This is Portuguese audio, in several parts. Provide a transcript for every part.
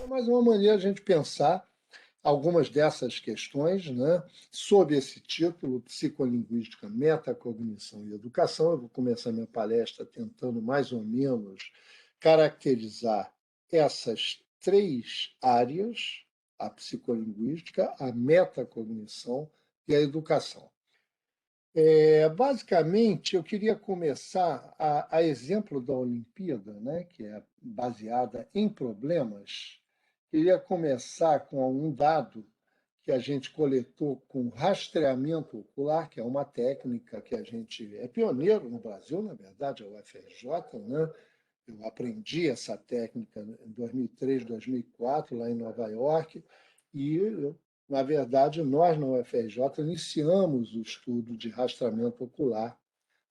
mais uma maneira de a gente pensar algumas dessas questões, né, sob esse título, Psicolinguística, Metacognição e Educação. Eu vou começar minha palestra tentando mais ou menos caracterizar essas três áreas, a psicolinguística, a metacognição e a educação. Basicamente, eu queria começar a exemplo da Olimpíada, né, que é baseada em problemas. Queria começar com um dado que a gente coletou com rastreamento ocular, que é uma técnica que a gente é pioneiro no Brasil, na verdade, é o UFRJ, né? Eu aprendi essa técnica em 2003, 2004, lá em Nova York, e, na verdade, nós, na UFRJ, iniciamos o estudo de rastreamento ocular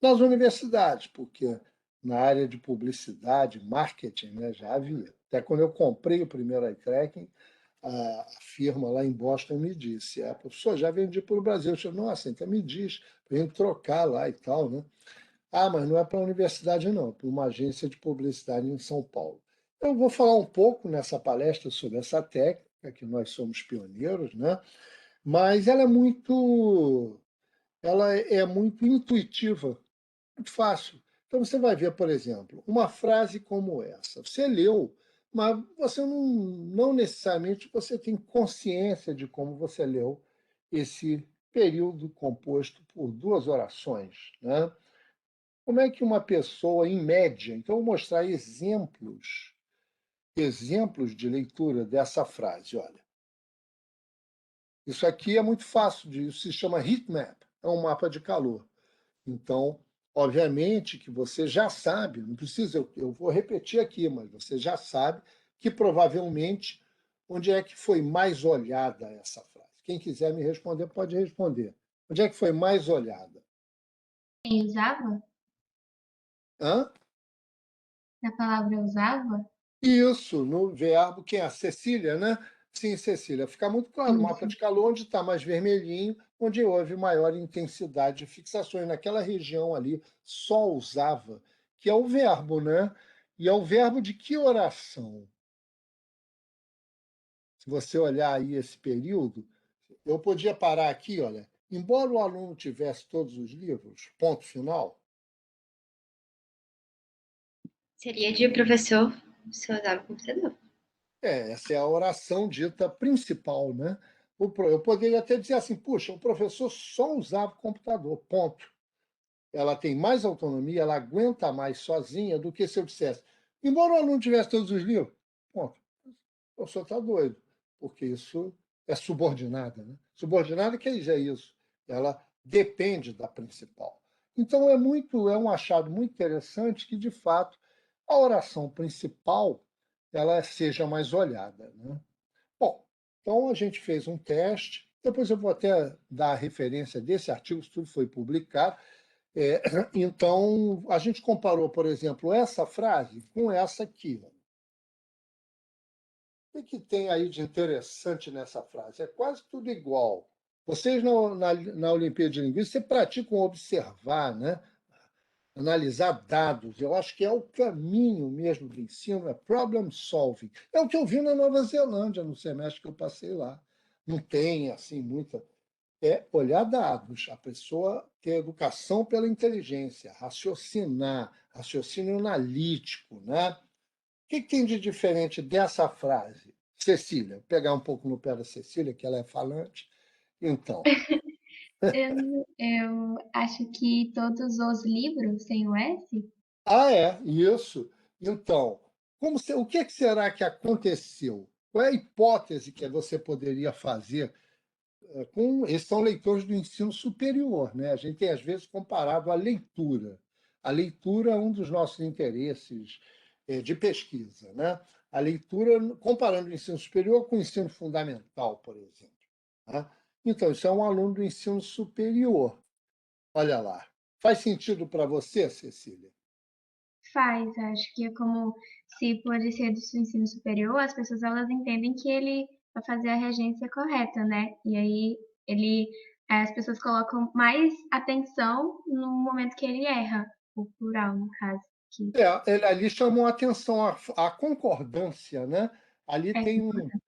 nas universidades, porque na área de publicidade, marketing, né, já havia. Até quando eu comprei o primeiro eye tracking, a firma lá em Boston me disse: professor, já vendi para o Brasil. Eu falei: nossa, então me diz, para a gente trocar lá e tal, né? Mas não é para a universidade, não, é para uma agência de publicidade em São Paulo. Eu vou falar um pouco nessa palestra sobre essa técnica, que nós somos pioneiros, né? Mas ela é muito intuitiva, muito fácil. Então você vai ver, por exemplo, uma frase como essa. Você leu, mas você não necessariamente você tem consciência de como você leu esse período composto por duas orações, né? Como é que uma pessoa, em média, então eu vou mostrar exemplos de leitura dessa frase. Olha, isso aqui é muito fácil, isso se chama heat map, é um mapa de calor. Então, obviamente que você já sabe, não precisa, eu vou repetir aqui, mas você já sabe que provavelmente onde é que foi mais olhada essa frase. Quem quiser me responder, pode responder. Onde é que foi mais olhada? Quem usava? Hã? A palavra usava? Isso, no verbo, quem é? A Cecília, né? Sim, Cecília. Fica muito claro, o mapa Isso. de calor, onde está mais vermelhinho, onde houve maior intensidade de fixações. Naquela região ali, só usava, que é o verbo, né? E é o verbo de que oração? Se você olhar aí esse período, eu podia parar aqui, olha. Embora o aluno tivesse todos os livros, ponto final. Seria de professor se usava o computador. Essa é a oração dita principal, né? Eu poderia até dizer assim: puxa, o professor só usava o computador, ponto. Ela tem mais autonomia, ela aguenta mais sozinha do que se eu dissesse, embora o aluno tivesse todos os livros, ponto. O professor está doido, porque isso é subordinada, né? Subordinada quer dizer isso, ela depende da principal. Então é um achado muito interessante que, de fato, a oração principal ela seja mais olhada, né? Bom, então a gente fez um teste, depois eu vou até dar a referência desse artigo, isso tudo foi publicado. É, então, a gente comparou, por exemplo, essa frase com essa aqui. Ó. O que tem aí de interessante nessa frase? É quase tudo igual. Vocês na Olimpíada de Linguística praticam observar, né? Analisar dados. Eu acho que é o caminho mesmo do ensino, é problem solving. É o que eu vi na Nova Zelândia no semestre que eu passei lá. Não tem assim muita. É olhar dados, a pessoa ter educação pela inteligência, raciocinar, raciocínio analítico, né? O que tem de diferente dessa frase? Cecília, vou pegar um pouco no pé da Cecília, que ela é falante. Então, Eu acho que todos os livros têm o S. isso. Então, o que será que aconteceu? Qual é a hipótese que você poderia fazer esses são leitores do ensino superior, né? A gente tem, às vezes, comparado a leitura. A leitura é um dos nossos interesses de pesquisa, né? A leitura, comparando o ensino superior com o ensino fundamental, por exemplo. Né? Então, isso é um aluno do ensino superior. Olha lá. Faz sentido para você, Cecília? Faz, acho que é como se por ser do ensino superior, as pessoas elas entendem que ele vai fazer a regência correta, né? E aí ele, as pessoas colocam mais atenção no momento que ele erra, o plural, no caso. Que Ele ali chamou a atenção à concordância, né? Ali É tem importante.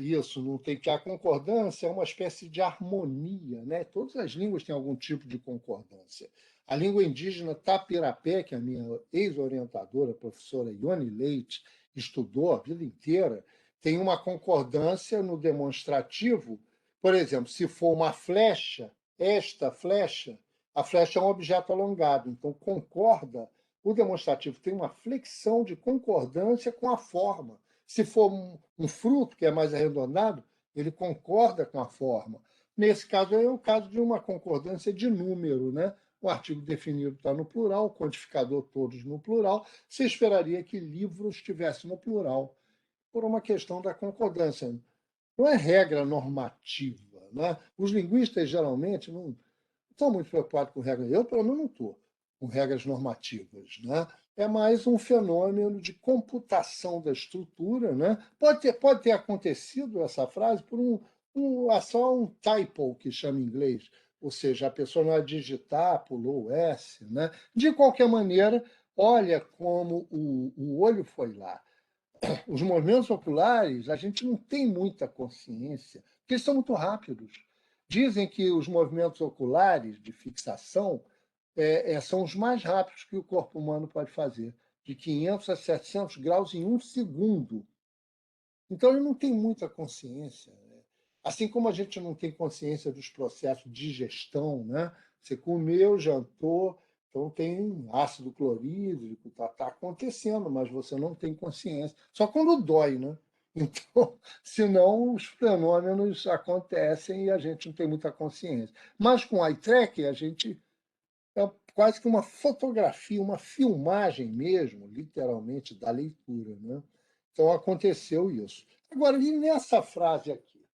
isso, não tem que a concordância é uma espécie de harmonia, né? Todas as línguas têm algum tipo de concordância. A língua indígena Tapirapé, que a minha ex-orientadora, a professora Ione Leite, estudou a vida inteira, tem uma concordância no demonstrativo. Por exemplo, se for uma flecha, esta flecha, a flecha é um objeto alongado, então concorda. O demonstrativo tem uma flexão de concordância com a forma. Se for um fruto que é mais arredondado, ele concorda com a forma. Nesse caso, é o caso de uma concordância de número, né? O artigo definido está no plural, o codificador todos no plural. Você esperaria que livros estivesse no plural, por uma questão da concordância. Não é regra normativa. Né? Os linguistas, geralmente, não estão muito preocupados com regras. Eu, pelo menos, não estou com regras normativas. Né? É mais um fenômeno de computação da estrutura. Né? Pode ter acontecido essa frase por só um typo, que chama em inglês, ou seja, a pessoa não vai digitar, pulou o S. Né? De qualquer maneira, olha como o olho foi lá. Os movimentos oculares, a gente não tem muita consciência, porque eles são muito rápidos. Dizem que os movimentos oculares de fixação são os mais rápidos que o corpo humano pode fazer, de 500 a 700 graus em um segundo. Então, ele não tem muita consciência. Né? Assim como a gente não tem consciência dos processos de digestão, né? Você comeu, jantou, então tem ácido clorídrico, está acontecendo, mas você não tem consciência. Só quando dói, né? Então, senão os fenômenos acontecem e a gente não tem muita consciência. Mas com o eye tracker, a gente é quase que uma fotografia, uma filmagem mesmo, literalmente, da leitura. Né? Então aconteceu isso. Agora, e nessa frase aqui?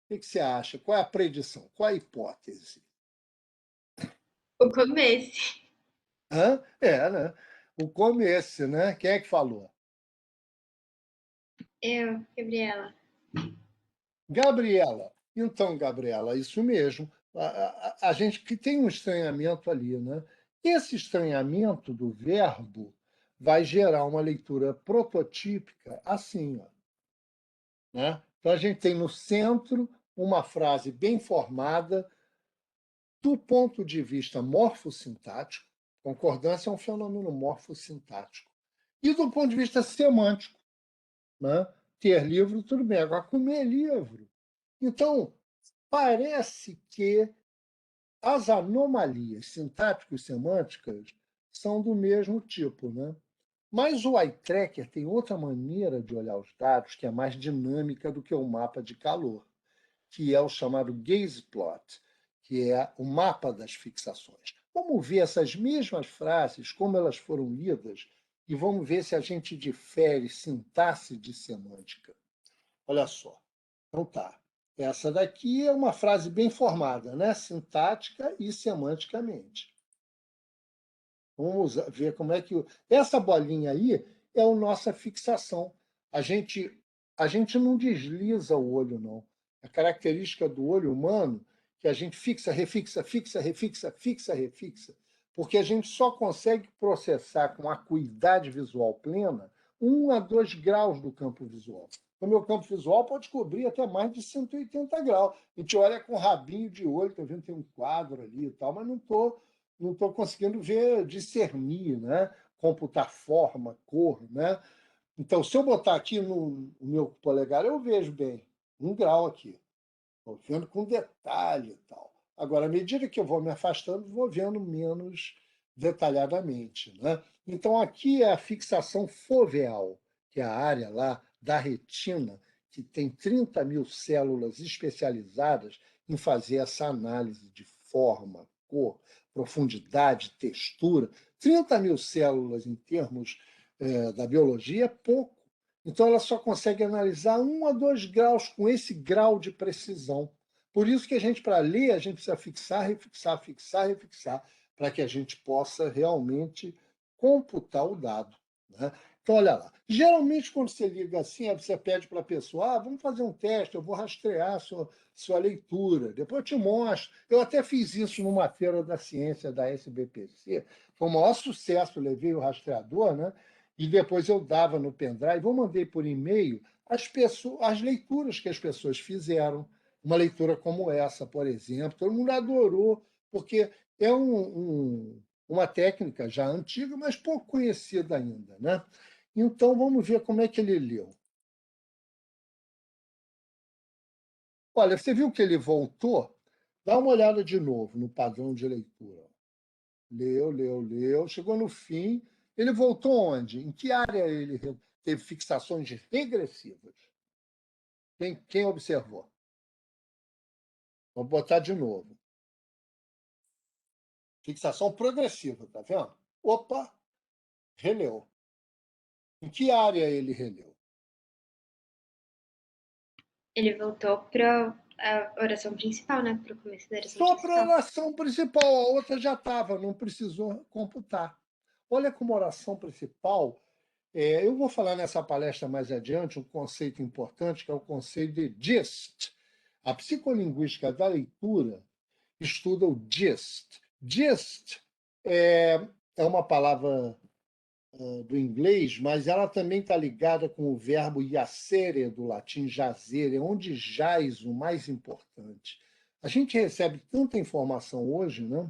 O que você acha? Qual é a predição? Qual é a hipótese? O começo. Hã? Né? O começo, né? Quem é que falou? Eu, Gabriela. Gabriela. Então, Gabriela, isso mesmo. A gente que tem um estranhamento ali, né? Esse estranhamento do verbo vai gerar uma leitura prototípica assim, ó, né? Então, a gente tem no centro uma frase bem formada do ponto de vista morfossintático. Concordância é um fenômeno morfossintático. E do ponto de vista semântico, né? Ter livro, tudo bem. Agora, comer livro. Então, parece que as anomalias sintáticas e semânticas são do mesmo tipo, né? Mas o eye tracker tem outra maneira de olhar os dados que é mais dinâmica do que o mapa de calor, que é o chamado gaze plot, que é o mapa das fixações. Vamos ver essas mesmas frases, como elas foram lidas, e vamos ver se a gente difere sintaxe de semântica. Olha só. Então tá. Essa daqui é uma frase bem formada, né? Sintática e semanticamente. Vamos ver como é que. Essa bolinha aí é a nossa fixação. A gente, a gente não desliza o olho, não. A característica do olho humano é que a gente fixa, refixa, fixa, refixa, fixa, refixa, porque a gente só consegue processar com acuidade visual plena 1 a 2 graus do campo visual. O meu campo visual pode cobrir até mais de 180 graus. A gente olha com rabinho de olho, estou vendo que tem um quadro ali e tal, mas não estou conseguindo ver, discernir, né? Computar forma, cor. Né? Então, se eu botar aqui no meu polegar, eu vejo bem, 1 grau aqui. Estou vendo com detalhe e tal. Agora, à medida que eu vou me afastando, vou vendo menos detalhadamente. Né? Então, aqui é a fixação foveal, que é a área lá da retina, que tem 30 mil células especializadas em fazer essa análise de forma, cor, profundidade, textura. 30 mil células em termos da biologia é pouco. Então, ela só consegue analisar 1 a 2 graus com esse grau de precisão. Por isso que a gente, para ler, a gente precisa fixar, refixar, fixar, refixar, para que a gente possa realmente computar o dado. Né? Então, olha lá. Geralmente, quando você liga assim, você pede para a pessoa, vamos fazer um teste, eu vou rastrear a sua leitura, depois eu te mostro. Eu até fiz isso numa feira da ciência da SBPC, foi o maior sucesso, levei o rastreador, né? e depois eu dava no pendrive, eu mandei por e-mail as leituras que as pessoas fizeram. Uma leitura como essa, por exemplo, todo mundo adorou, porque é uma técnica já antiga, mas pouco conhecida ainda, né? Então, vamos ver como é que ele leu. Olha, você viu que ele voltou? Dá uma olhada de novo no padrão de leitura. Leu, leu, leu. Chegou no fim. Ele voltou onde? Em que área ele teve fixações regressivas? Quem observou? Vou botar de novo. Fixação progressiva, tá vendo? Opa, releu. Em que área ele releu? Ele voltou para a oração principal, né? Para o começo da oração Só para a principal. oração principal, a outra já estava, não precisou computar. Olha como a oração principal. Eu vou falar nessa palestra mais adiante um conceito importante, que é o conceito de gist. A psicolinguística da leitura estuda o gist. Gist é uma palavra do inglês, mas ela também está ligada com o verbo jacere, do latim jazer, é onde jaz o mais importante. A gente recebe tanta informação hoje, né,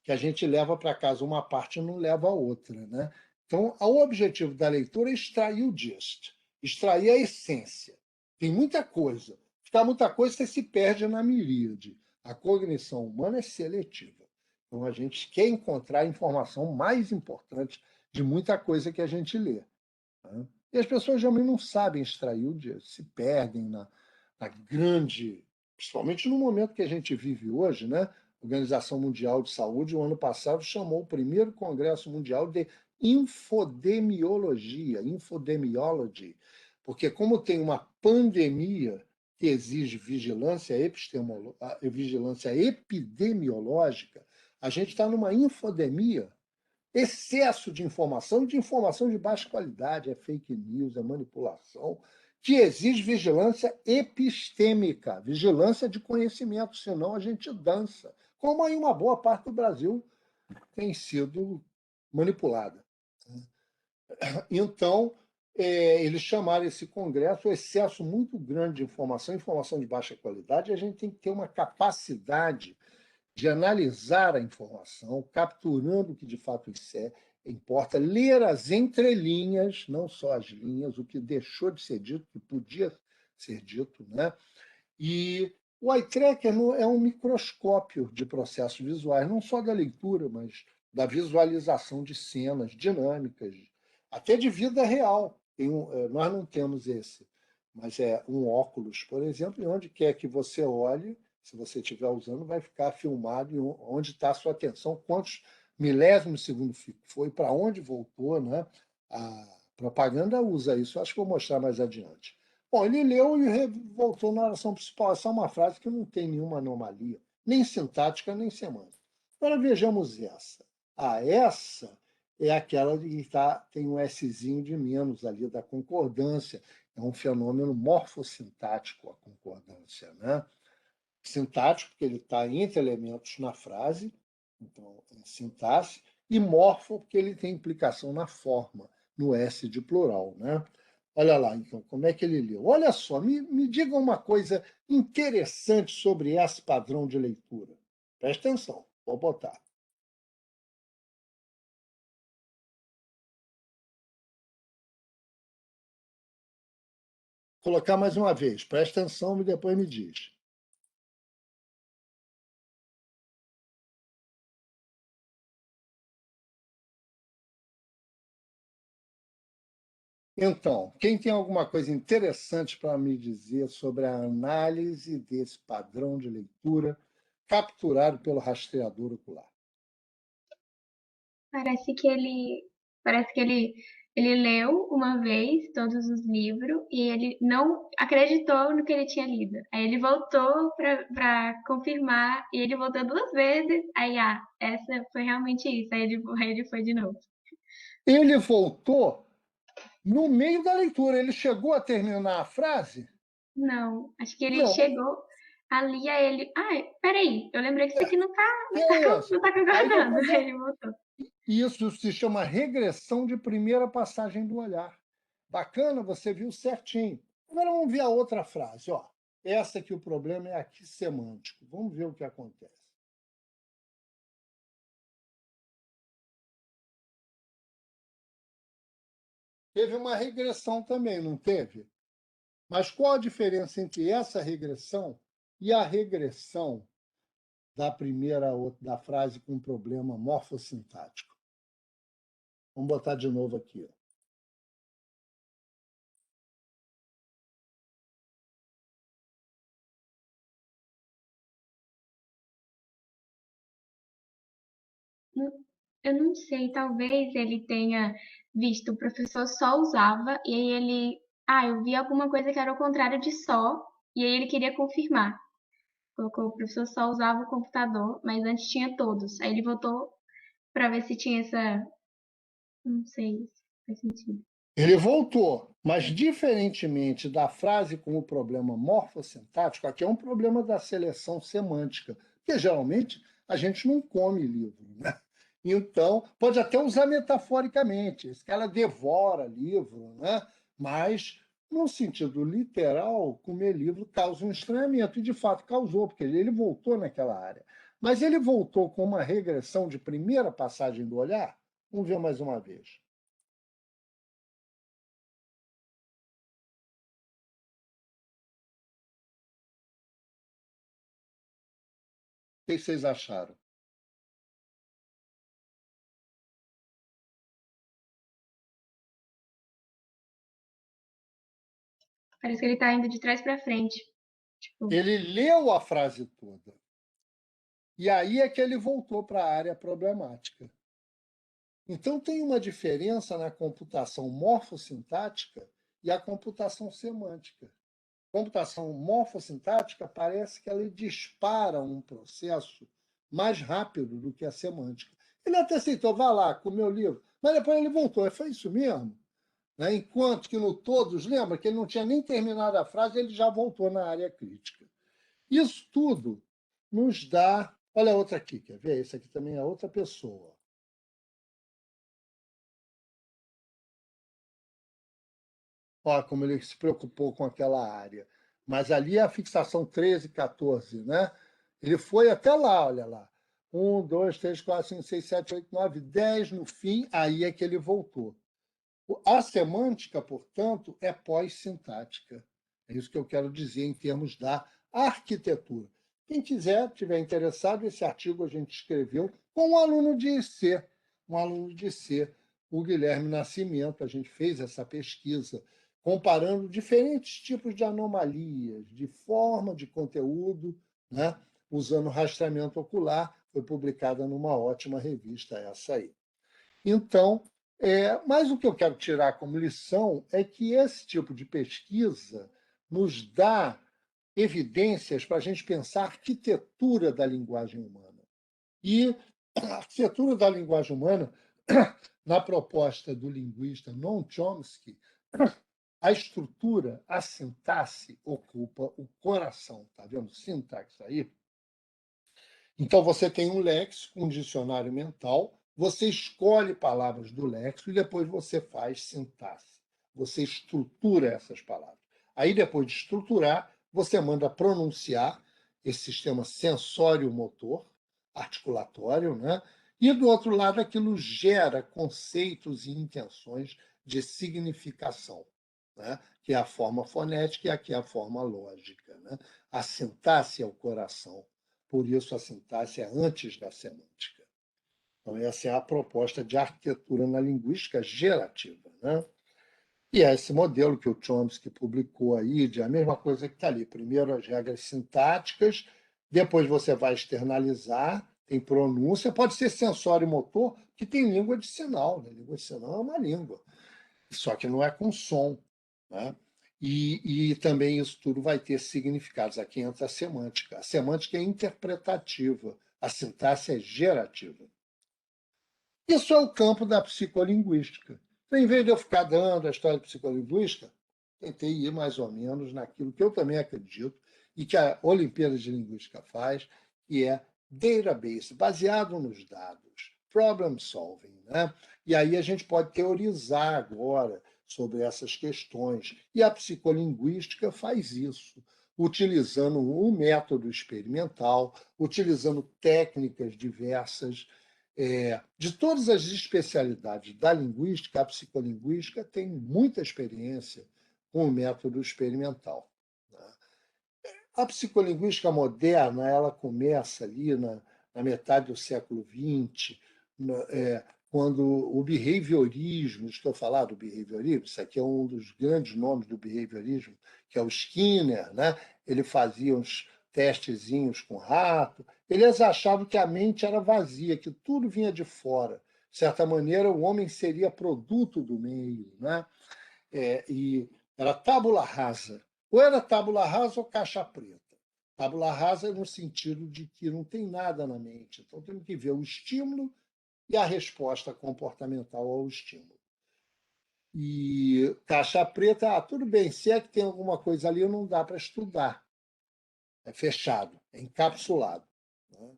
que a gente leva para casa uma parte e não leva a outra, né? Então, o objetivo da leitura é extrair o gist, extrair a essência. Tem muita coisa. Ficar muita coisa, você se perde na miríade. A cognição humana é seletiva. Então, a gente quer encontrar a informação mais importante de muita coisa que a gente lê. Né? E as pessoas geralmente não sabem extrair o gist, se perdem na grande, principalmente no momento que a gente vive hoje, né? Organização Mundial de Saúde, o ano passado, chamou o primeiro Congresso Mundial de Infodemiologia, Infodemiology, porque como tem uma pandemia que exige vigilância epidemiológica, a gente está numa infodemia, excesso de informação de baixa qualidade, é fake news, é manipulação, que exige vigilância epistêmica, vigilância de conhecimento, senão a gente dança, como aí uma boa parte do Brasil tem sido manipulada. Então, eles chamaram esse congresso o excesso muito grande de informação, informação de baixa qualidade, e a gente tem que ter uma capacidade de analisar a informação, capturando o que de fato importa, ler as entrelinhas, não só as linhas, o que deixou de ser dito, o que podia ser dito, né? E o eye tracker é um microscópio de processos visuais, não só da leitura, mas da visualização de cenas dinâmicas, até de vida real. Nós não temos esse, mas é um óculos, por exemplo, e onde quer que você olhe, se você estiver usando, vai ficar filmado onde está a sua atenção, quantos milésimos de segundo foi, para onde voltou, né? A propaganda usa isso, acho que vou mostrar mais adiante. Bom, ele leu e voltou na oração principal. Essa é uma frase que não tem nenhuma anomalia, nem sintática, nem semântica. Agora vejamos essa. Essa é aquela que tem um Szinho de menos ali da concordância. É um fenômeno morfossintático a concordância, né? Sintático, porque ele está entre elementos na frase, então é sintaxe, e morfo, porque ele tem implicação na forma, no S de plural, né? Olha lá, então, como é que ele leu. Olha só, me diga uma coisa interessante sobre esse padrão de leitura. Presta atenção, vou botar. Vou colocar mais uma vez, presta atenção e depois me diz. Então, quem tem alguma coisa interessante para me dizer sobre a análise desse padrão de leitura capturado pelo rastreador ocular? Parece que ele leu uma vez todos os livros e ele não acreditou no que ele tinha lido. Aí ele voltou para confirmar e ele voltou duas vezes. Aí, essa foi realmente isso. Aí ele foi de novo. Ele voltou no meio da leitura. Ele chegou a terminar a frase? Não, acho que ele Não. chegou ali, aí ele. Peraí, eu lembrei que isso aqui não tá Que é isso? não tá Aí concordando. depois Aí ele voltou. Isso se chama regressão de primeira passagem do olhar. Bacana, você viu certinho. Agora vamos ver a outra frase. Ó. Essa que o problema é aqui semântico. Vamos ver o que acontece. Teve uma regressão também, não teve? Mas qual a diferença entre essa regressão e a regressão da frase com problema morfossintático? Vamos botar de novo aqui. Ó. Eu não sei, talvez ele tenha visto o professor só usava, e aí ele. Ah, eu vi alguma coisa que era o contrário de só, e aí ele queria confirmar. Colocou o professor só usava o computador, mas antes tinha todos. Aí ele voltou para ver se tinha essa. Não sei se faz sentido. Ele voltou, mas diferentemente da frase com o problema morfossintático, aqui é um problema da seleção semântica, porque geralmente a gente não come livro, né? Então, pode até usar metaforicamente, esse cara devora livro, né? Mas, no sentido literal, comer livro causa um estranhamento, e de fato causou, porque ele voltou naquela área. Mas ele voltou com uma regressão de primeira passagem do olhar? Vamos ver mais uma vez. O que vocês acharam? Parece que ele tá indo de trás para frente. Tipo, Ele leu a frase toda. E aí é que ele voltou para a área problemática. Então, tem uma diferença na computação morfossintática e a computação semântica. A computação morfossintática parece que ela dispara um processo mais rápido do que a semântica. Ele até aceitou, vá lá, com o meu livro, mas depois ele voltou. Foi isso mesmo? Né? Enquanto que no Todos, lembra que ele não tinha nem terminado a frase, ele já voltou na área crítica. Isso tudo nos dá. Olha a outra aqui, quer ver? Esse aqui também é outra pessoa. Olha como ele se preocupou com aquela área. Mas ali é a fixação 13, 14, né? Ele foi até lá, olha lá. 1, 2, 3, 4, 5, 6, 7, 8, 9, 10 no fim, aí é que ele voltou. A semântica, portanto, é pós-sintática. É isso que eu quero dizer em termos da arquitetura. Quem quiser, tiver interessado, esse artigo a gente escreveu com um aluno de IC, o Guilherme Nascimento. A gente fez essa pesquisa comparando diferentes tipos de anomalias, de forma, de conteúdo, né? Usando rastreamento ocular. Foi publicada numa ótima revista essa aí. Então, mas o que eu quero tirar como lição é que esse tipo de pesquisa nos dá evidências para a gente pensar a arquitetura da linguagem humana. E a arquitetura da linguagem humana, na proposta do linguista Noam Chomsky, a estrutura, a sintaxe ocupa o coração. Está vendo sintaxe aí? Então, você tem um léxico, um dicionário mental, você escolhe palavras do léxico e depois você faz sintaxe. Você estrutura essas palavras. Aí, depois de estruturar, você manda pronunciar esse sistema sensório-motor, articulatório, né? E, do outro lado, aquilo gera conceitos e intenções de significação, né? Que é a forma fonética e aqui é a forma lógica. Né? A sintaxe é o coração. Por isso, a sintaxe é antes da semântica. Então, essa é a proposta de arquitetura na linguística gerativa. Né? E é esse modelo que o Chomsky publicou aí, de a mesma coisa que está ali. Primeiro, as regras sintáticas, depois você vai externalizar, tem pronúncia, pode ser sensório e motor, que tem língua de sinal. Né? Língua de sinal é uma língua, só que não é com som. Né? E também isso tudo vai ter significados. Aqui entra a semântica. A semântica é interpretativa, a sintaxe é gerativa. Isso é o campo da psicolinguística. Então, em vez de eu ficar dando a história de psicolinguística, tentei ir mais ou menos naquilo que eu também acredito e que a Olimpíada de Linguística faz, que é database, baseado nos dados. problem solving, né? E aí a gente pode teorizar agora sobre essas questões. E a psicolinguística faz isso, utilizando um método experimental, utilizando técnicas diversas. De todas as especialidades da linguística, a psicolinguística tem muita experiência com o método experimental. A psicolinguística moderna ela começa ali na metade do século XX, quando o behaviorismo, estou falando do behaviorismo, isso aqui é um dos grandes nomes do behaviorismo, que é o Skinner, né? Ele fazia uns testezinhos com rato, eles achavam que a mente era vazia, que tudo vinha de fora. De certa maneira, o homem seria produto do meio, né? E era tábula rasa. Ou era tábula rasa ou caixa preta. Tábula rasa é no sentido de que não tem nada na mente. Então, temos que ver o estímulo e a resposta comportamental ao estímulo. E caixa preta, tudo bem, se é que tem alguma coisa ali, não dá para estudar. É fechado, é encapsulado. Né?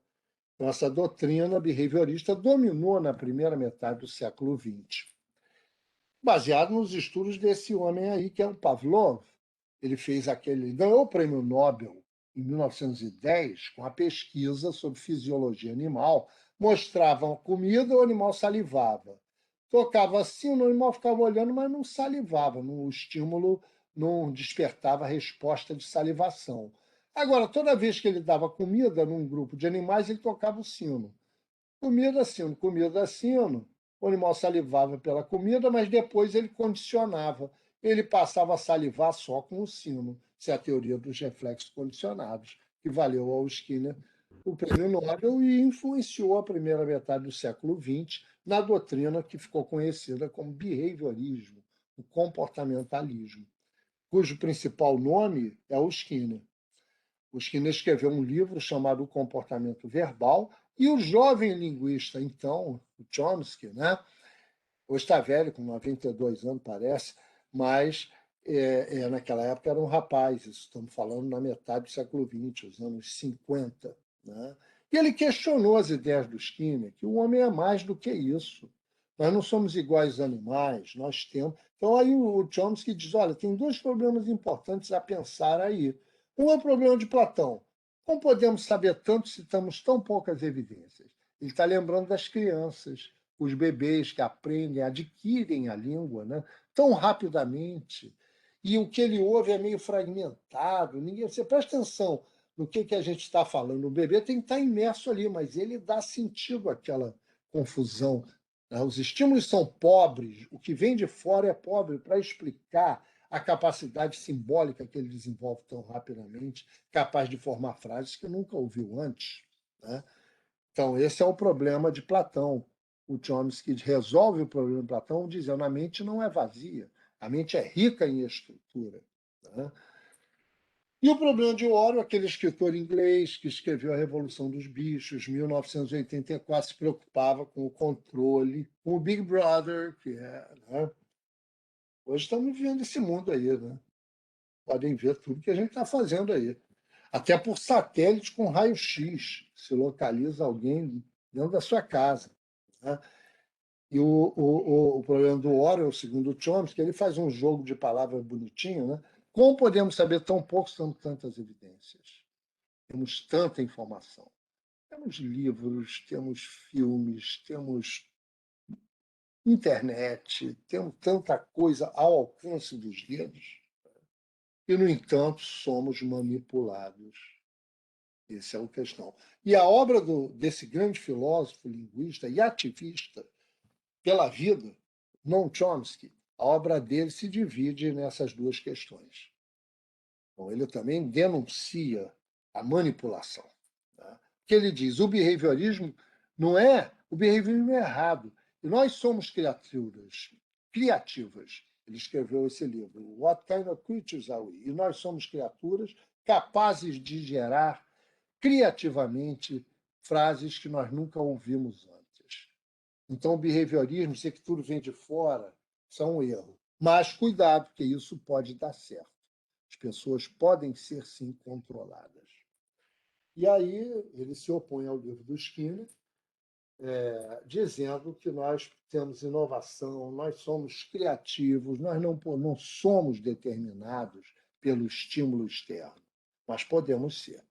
Então, essa doutrina behaviorista dominou na primeira metade do século XX, baseado nos estudos desse homem aí, que é o Pavlov. Ele fez aquele, ganhou o prêmio Nobel em 1910 com a pesquisa sobre fisiologia animal. Mostrava a comida, o animal salivava. Tocava assim, o animal ficava olhando, mas não salivava. O estímulo não despertava a resposta de salivação. Agora, toda vez que ele dava comida num grupo de animais, ele tocava o sino. Comida, sino, comida, sino. O animal salivava pela comida, mas depois ele condicionava. Ele passava a salivar só com o sino. Isso é a teoria dos reflexos condicionados, que valeu ao Skinner o prêmio Nobel e influenciou a primeira metade do século XX na doutrina que ficou conhecida como behaviorismo, o comportamentalismo, cujo principal nome é o Skinner. O Skinner escreveu um livro chamado O Comportamento Verbal, e o jovem linguista, então, o Chomsky, né? Hoje está velho, com 92 anos, parece, mas naquela época era um rapaz, isso estamos falando na metade do século XX, os anos 50. Né? E ele questionou as ideias do Skinner, que o homem é mais do que isso. Nós não somos iguais aos animais, nós temos. Então, aí o Chomsky diz: olha, tem dois problemas importantes a pensar aí. Um é o problema de Platão. Como podemos saber tanto se temos tão poucas evidências? Ele está lembrando das crianças, os bebês que aprendem, adquirem a língua, né, tão rapidamente. E o que ele ouve é meio fragmentado. Você presta atenção no que a gente está falando. O bebê tem que estar imerso ali, mas ele dá sentido àquela confusão. Né? Os estímulos são pobres, o que vem de fora é pobre para explicar a capacidade simbólica que ele desenvolve tão rapidamente, capaz de formar frases que nunca ouviu antes. Né? Então, esse é o problema de Platão. O Chomsky resolve o problema de Platão dizendo que a mente não é vazia, a mente é rica em estrutura. Né? E o problema de Orwell, aquele escritor inglês que escreveu A Revolução dos Bichos, 1984, se preocupava com o controle, com o Big Brother, que é. Né? Hoje estamos vivendo esse mundo aí, né? Podem ver tudo que a gente está fazendo aí. Até por satélite com raio-x, se localiza alguém dentro da sua casa. Né? E o problema do Orwell, segundo o Chomsky, ele faz um jogo de palavras bonitinho. Né? Como podemos saber tão pouco se temos tantas evidências? Temos tanta informação. Temos livros, temos filmes, temos internet, temos tanta coisa ao alcance dos dedos. E, no entanto, somos manipulados. Essa é a questão. E a obra desse grande filósofo, linguista e ativista pela vida, Noam Chomsky, a obra dele se divide nessas duas questões. Então, ele também denuncia a manipulação. Tá? Que ele diz: o behaviorismo não é, o behaviorismo é errado. E nós somos criaturas criativas. Ele escreveu esse livro, What Kind of Creatures Are We? E nós somos criaturas capazes de gerar criativamente frases que nós nunca ouvimos antes. Então, o behaviorismo, dizer que tudo vem de fora, isso é um erro. Mas cuidado, porque isso pode dar certo. As pessoas podem ser, sim, controladas. E aí ele se opõe ao livro do Skinner dizendo que nós temos inovação, nós somos criativos, nós não somos determinados pelo estímulo externo, mas podemos ser,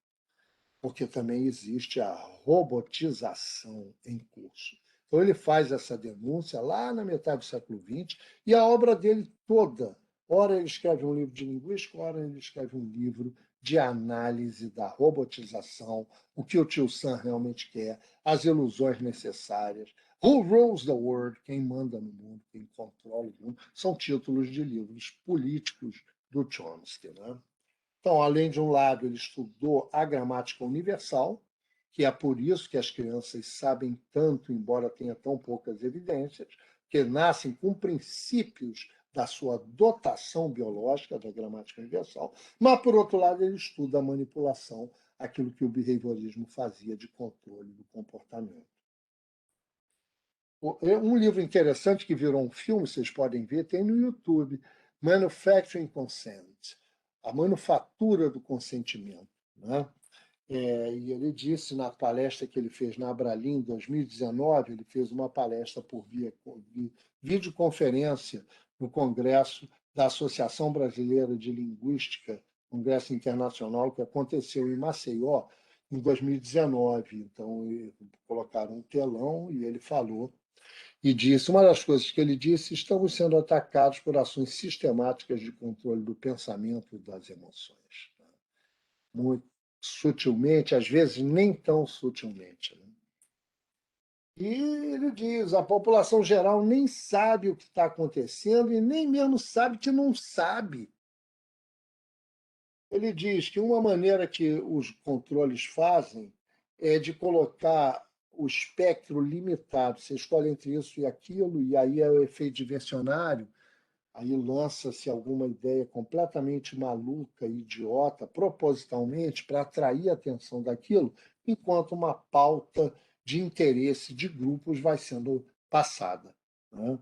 porque também existe a robotização em curso. Então, ele faz essa denúncia lá na metade do século XX, e a obra dele toda, ora ele escreve um livro de linguística, ora ele escreve um livro de análise da robotização, o que o Tio Sam realmente quer, as ilusões necessárias. Who rules the world? Quem manda no mundo, quem controla o mundo, são títulos de livros políticos do Chomsky, né? Então, além de um lado, ele estudou a gramática universal, que é por isso que as crianças sabem tanto, embora tenha tão poucas evidências, que nascem com princípios da sua dotação biológica da gramática universal, mas, por outro lado, ele estuda a manipulação, aquilo que o behaviorismo fazia de controle do comportamento. Um livro interessante que virou um filme, vocês podem ver, tem no YouTube, Manufacturing Consent, a manufatura do consentimento, né? E ele disse na palestra que ele fez na Abralim em 2019, ele fez uma palestra por videoconferência no Congresso da Associação Brasileira de Linguística, Congresso Internacional, que aconteceu em Maceió em 2019. Então, colocaram um telão e ele falou e disse, uma das coisas que ele disse, estamos sendo atacados por ações sistemáticas de controle do pensamento e das emoções. Muito sutilmente, às vezes nem tão sutilmente. Né? E ele diz, a população geral nem sabe o que está acontecendo e nem mesmo sabe que não sabe. Ele diz que uma maneira que os controles fazem é de colocar o espectro limitado. Você escolhe entre isso e aquilo, e aí é o efeito diversionário, aí lança-se alguma ideia completamente maluca, idiota, propositalmente, para atrair a atenção daquilo, enquanto uma pauta de interesse de grupos vai sendo passada. Né?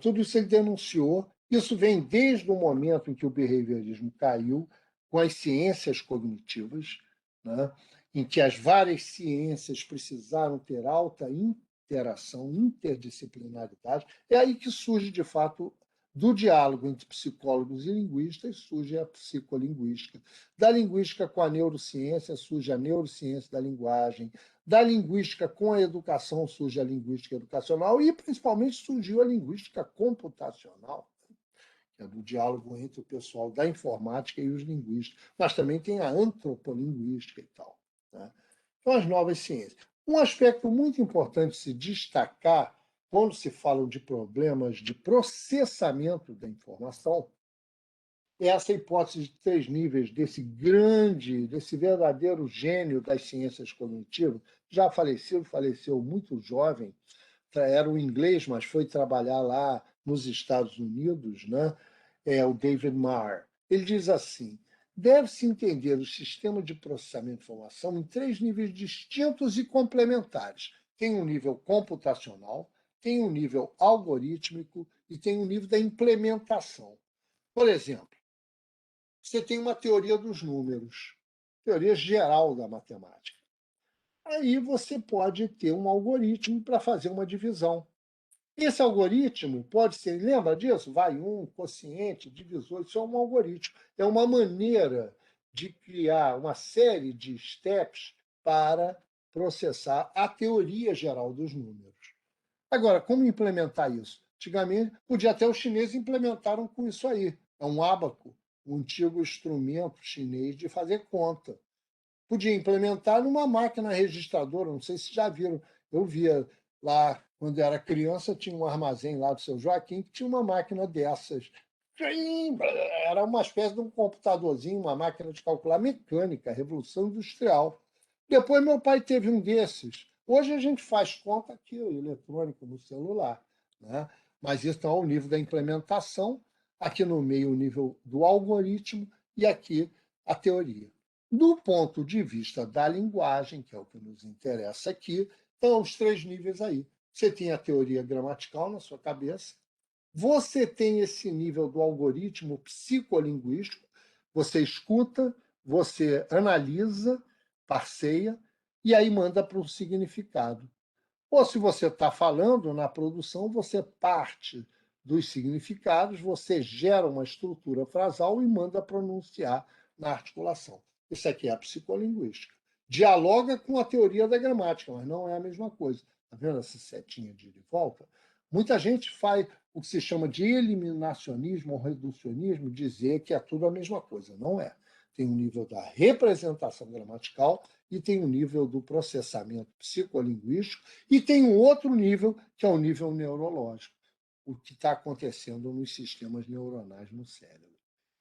Tudo isso ele denunciou. Isso vem desde o momento em que o behaviorismo caiu, com as ciências cognitivas, né? Em que as várias ciências precisaram ter alta interação, interdisciplinaridade. É aí que surge, de fato, do diálogo entre psicólogos e linguistas, surge a psicolinguística. Da linguística com a neurociência, surge a neurociência da linguagem. Da linguística com a educação, surge a linguística educacional e, principalmente, surgiu a linguística computacional, que é do diálogo entre o pessoal da informática e os linguistas. Mas também tem a antropolinguística e tal. Né? Então, as novas ciências. Um aspecto muito importante se destacar quando se fala de problemas de processamento da informação é essa hipótese de 3 níveis desse verdadeiro gênio das ciências cognitivas, já faleceu muito jovem, era um inglês, mas foi trabalhar lá nos Estados Unidos, né? O David Marr. Ele diz assim, deve-se entender o sistema de processamento de informação em 3 níveis distintos e complementares. Tem um nível computacional, tem um nível algorítmico e tem um nível da implementação. Por exemplo, você tem uma teoria dos números, teoria geral da matemática. Aí você pode ter um algoritmo para fazer uma divisão. Esse algoritmo pode ser, lembra disso? Vai quociente, divisor, isso é um algoritmo. É uma maneira de criar uma série de steps para processar a teoria geral dos números. Agora, como implementar isso? Antigamente, podia até os chineses implementaram com isso aí. É um ábaco, um antigo instrumento chinês de fazer conta. Podia implementar numa máquina registradora, não sei se já viram. Eu via lá, quando era criança, tinha um armazém lá do seu Joaquim que tinha uma máquina dessas. Era uma espécie de um computadorzinho, uma máquina de calcular mecânica, revolução industrial. Depois meu pai teve um desses. Hoje a gente faz conta aqui, eletrônico, no celular. Né? Mas isso é o nível da implementação, aqui no meio o nível do algoritmo e aqui a teoria. Do ponto de vista da linguagem, que é o que nos interessa aqui, estão os 3 níveis aí. Você tem a teoria gramatical na sua cabeça, você tem esse nível do algoritmo psicolinguístico, você escuta, você analisa, parceia, e aí manda para o significado. Ou se você está falando na produção, você parte dos significados, você gera uma estrutura frasal e manda pronunciar na articulação. Isso aqui é a psicolinguística. Dialoga com a teoria da gramática, mas não é a mesma coisa. Está vendo essa setinha de volta? Muita gente faz o que se chama de eliminacionismo ou reducionismo, dizer que é tudo a mesma coisa. Não é. Tem um nível da representação gramatical e tem um nível do processamento psicolinguístico e tem um outro nível, que é o nível neurológico, o que está acontecendo nos sistemas neuronais no cérebro.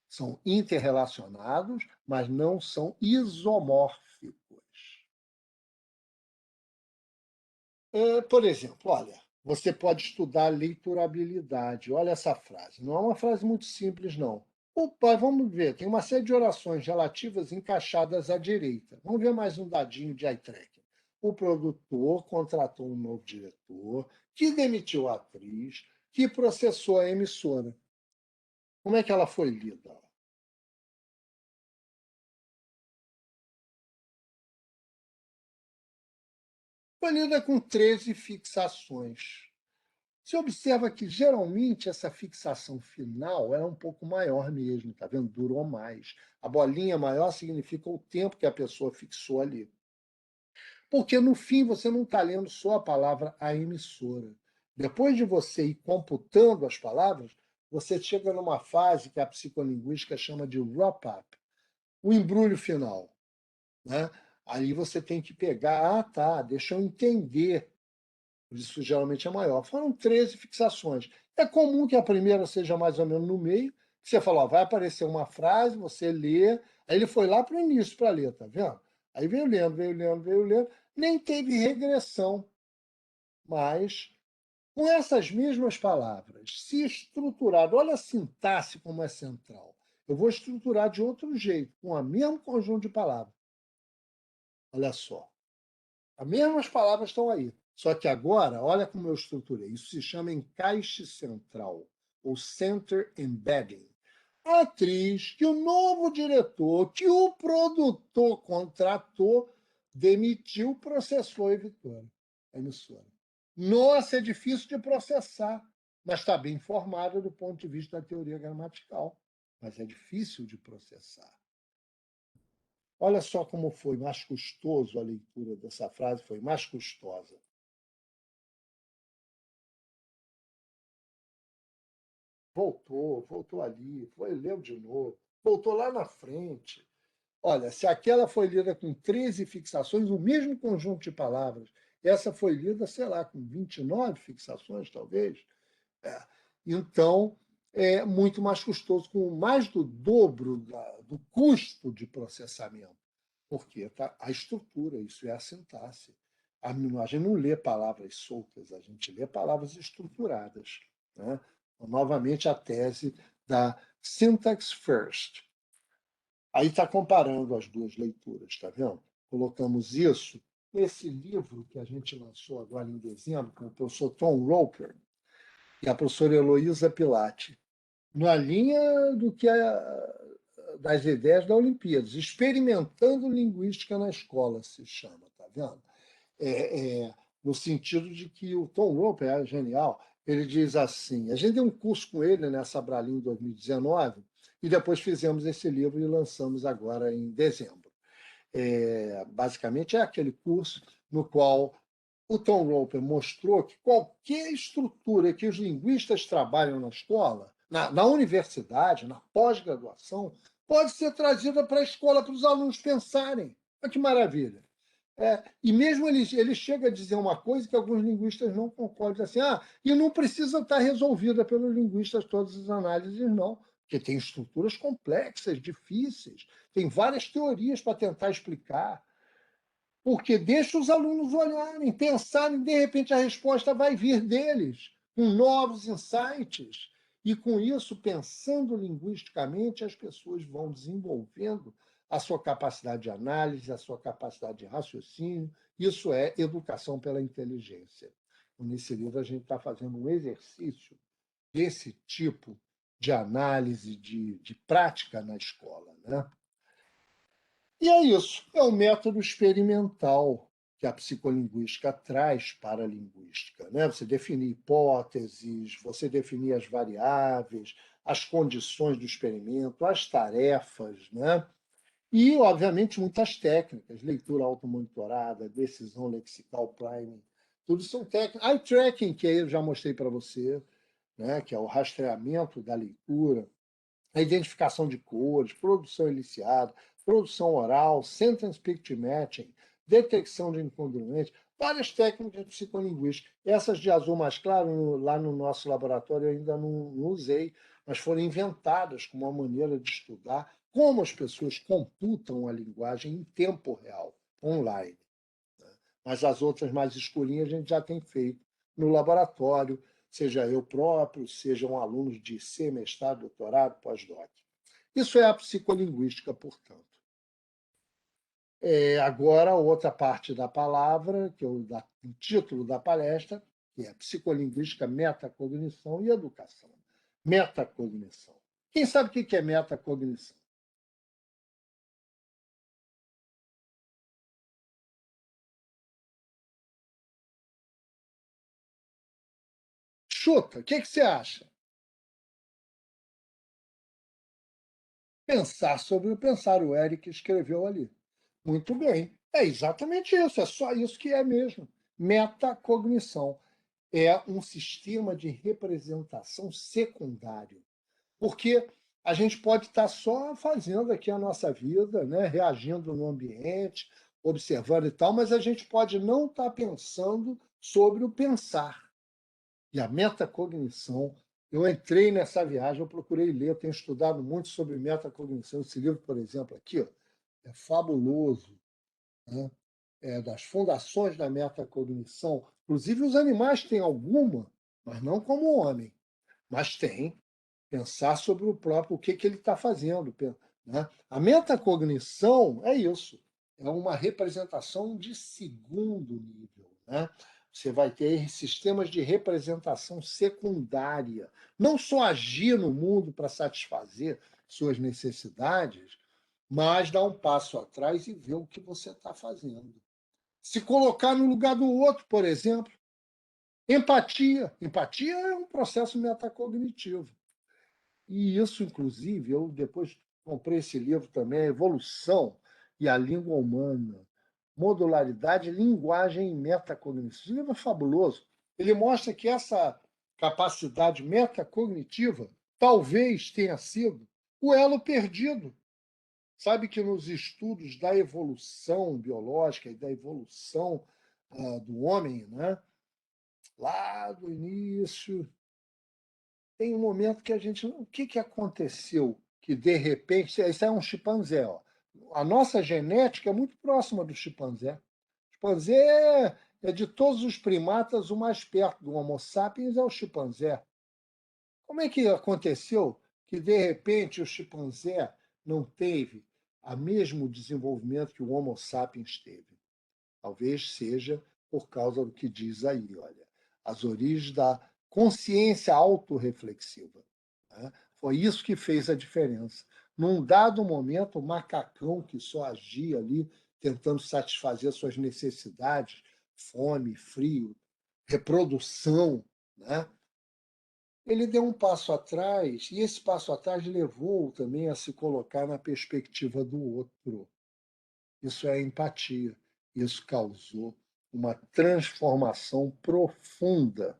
São interrelacionados, mas não são isomórficos. Por exemplo, olha, você pode estudar leiturabilidade. Olha essa frase. Não é uma frase muito simples, não. Opa, vamos ver. Tem uma série de orações relativas encaixadas à direita. Vamos ver mais um dadinho de eye tracking. O produtor contratou um novo diretor, que demitiu a atriz, que processou a emissora. Como é que ela foi lida? Foi lida com 13 fixações. Você observa que geralmente essa fixação final é um pouco maior mesmo, tá vendo? Durou mais. A bolinha maior significa o tempo que a pessoa fixou ali. Porque no fim você não está lendo só a palavra a emissora. Depois de você ir computando as palavras, você chega numa fase que a psicolinguística chama de wrap-up, o embrulho final, né? Aí você tem que pegar, tá, deixa eu entender. Isso geralmente é maior. Foram 13 fixações. É comum que a primeira seja mais ou menos no meio, que você fala, ó, vai aparecer uma frase, você lê, aí ele foi lá para o início para ler, tá vendo? Aí veio lendo, veio lendo, veio lendo, nem teve regressão, mas com essas mesmas palavras, se estruturado, olha a sintaxe como é central. Eu vou estruturar de outro jeito, com o mesmo conjunto de palavras. Olha só. As mesmas palavras estão aí. Só que agora, olha como eu estruturei. Isso se chama encaixe central, ou center embedding. A atriz que o novo diretor, que o produtor contratou, demitiu, processou a editora, a emissora. Nossa, é difícil de processar, mas está bem formada do ponto de vista da teoria gramatical. Mas é difícil de processar. Olha só como foi mais custoso a leitura dessa frase, foi mais custosa. Voltou ali, foi, leu de novo, voltou lá na frente. Olha, se aquela foi lida com 13 fixações, o mesmo conjunto de palavras, essa foi lida, sei lá, com 29 fixações, talvez. É. Então, é muito mais custoso, com mais do dobro do custo de processamento. Porque tá, a estrutura, isso é a sintaxe. A gente não lê palavras soltas, a gente lê palavras estruturadas. Né? Então, novamente, a tese da syntax first. Aí está comparando as duas leituras, está vendo? Colocamos isso nesse livro que a gente lançou agora em dezembro, com o professor Tom Roper e a professora Heloísa Pilati, na linha do que das ideias da Olimpíadas, experimentando linguística na escola, se chama, tá vendo? No sentido de que o Tom Roper é genial, ele diz assim, a gente deu um curso com ele nessa Abralim em 2019, e depois fizemos esse livro e lançamos agora em dezembro. Basicamente é aquele curso no qual o Tom Roper mostrou que qualquer estrutura que os linguistas trabalham na escola, na universidade, na pós-graduação, pode ser trazida para a escola para os alunos pensarem. Olha que maravilha. E mesmo ele chega a dizer uma coisa que alguns linguistas não concordam, assim, e não precisa estar resolvida pelos linguistas todas as análises, não, porque tem estruturas complexas, difíceis, tem várias teorias para tentar explicar, porque deixa os alunos olharem, pensarem, de repente a resposta vai vir deles, com novos insights. E com isso, pensando linguisticamente, as pessoas vão desenvolvendo a sua capacidade de análise, a sua capacidade de raciocínio. Isso é educação pela inteligência. Nesse livro, a gente está fazendo um exercício desse tipo de análise, de prática na escola. Né? E é isso, é o método experimental que a psicolinguística traz para a linguística, né? Você definir hipóteses, você definir as variáveis, as condições do experimento, as tarefas, né? E, obviamente, muitas técnicas, leitura automonitorada, decisão lexical priming, tudo são técnicas. Eye tracking, que eu já mostrei para você, né? Que é o rastreamento da leitura, a identificação de cores, produção eliciada, produção oral, sentence picture matching, detecção de incongruentes, várias técnicas de psicolinguística. Essas de azul mais claro, lá no nosso laboratório, eu ainda não usei, mas foram inventadas como uma maneira de estudar como as pessoas computam a linguagem em tempo real, online. Mas as outras mais escurinhas a gente já tem feito no laboratório, seja eu próprio, sejam alunos de mestrado, doutorado, pós-doc. Isso é a psicolinguística, portanto. Agora, outra parte da palavra, que o título da palestra, que é Psicolinguística, Metacognição e Educação. Metacognição. Quem sabe o que é metacognição? Chuta, o que você acha? Pensar sobre o pensar, o Eric escreveu ali. Muito bem, é exatamente isso, é só isso que é mesmo. Metacognição é um sistema de representação secundário, porque a gente pode estar só fazendo aqui a nossa vida, né, reagindo no ambiente, observando e tal, mas a gente pode não estar pensando sobre o pensar. E a metacognição, eu entrei nessa viagem, eu procurei ler, eu tenho estudado muito sobre metacognição. Esse livro, por exemplo, aqui, ó, é fabuloso, né? Das fundações da metacognição. Inclusive, os animais têm alguma, mas não como o homem. Mas tem. Pensar sobre o próprio, o que ele está fazendo. Né? A metacognição é isso. É uma representação de segundo nível. Né? Você vai ter sistemas de representação secundária. Não só agir no mundo para satisfazer suas necessidades, mas dar um passo atrás e ver o que você está fazendo. Se colocar no lugar do outro, por exemplo. Empatia. Empatia é um processo metacognitivo. E isso, inclusive, eu depois comprei esse livro também, A Evolução e a Língua Humana, Modularidade, Linguagem e Metacognição. Esse livro é fabuloso. Ele mostra que essa capacidade metacognitiva talvez tenha sido o elo perdido. Sabe que nos estudos da evolução biológica e da evolução do homem, né? Lá do início, tem um momento que a gente. O que aconteceu? Que, de repente, isso é um chimpanzé. Ó. A nossa genética é muito próxima do chimpanzé. O chimpanzé é de todos os primatas o mais perto do Homo sapiens é o chimpanzé. Como é que aconteceu que, de repente, o chimpanzé não teve o mesmo desenvolvimento que o Homo sapiens teve? Talvez seja por causa do que diz aí, olha, as origens da consciência autorreflexiva. Né? Foi isso que fez a diferença. Num dado momento, o macacão que só agia ali, tentando satisfazer suas necessidades, fome, frio, reprodução, né? Ele deu um passo atrás, e esse passo atrás levou também a se colocar na perspectiva do outro. Isso é empatia. Isso causou uma transformação profunda,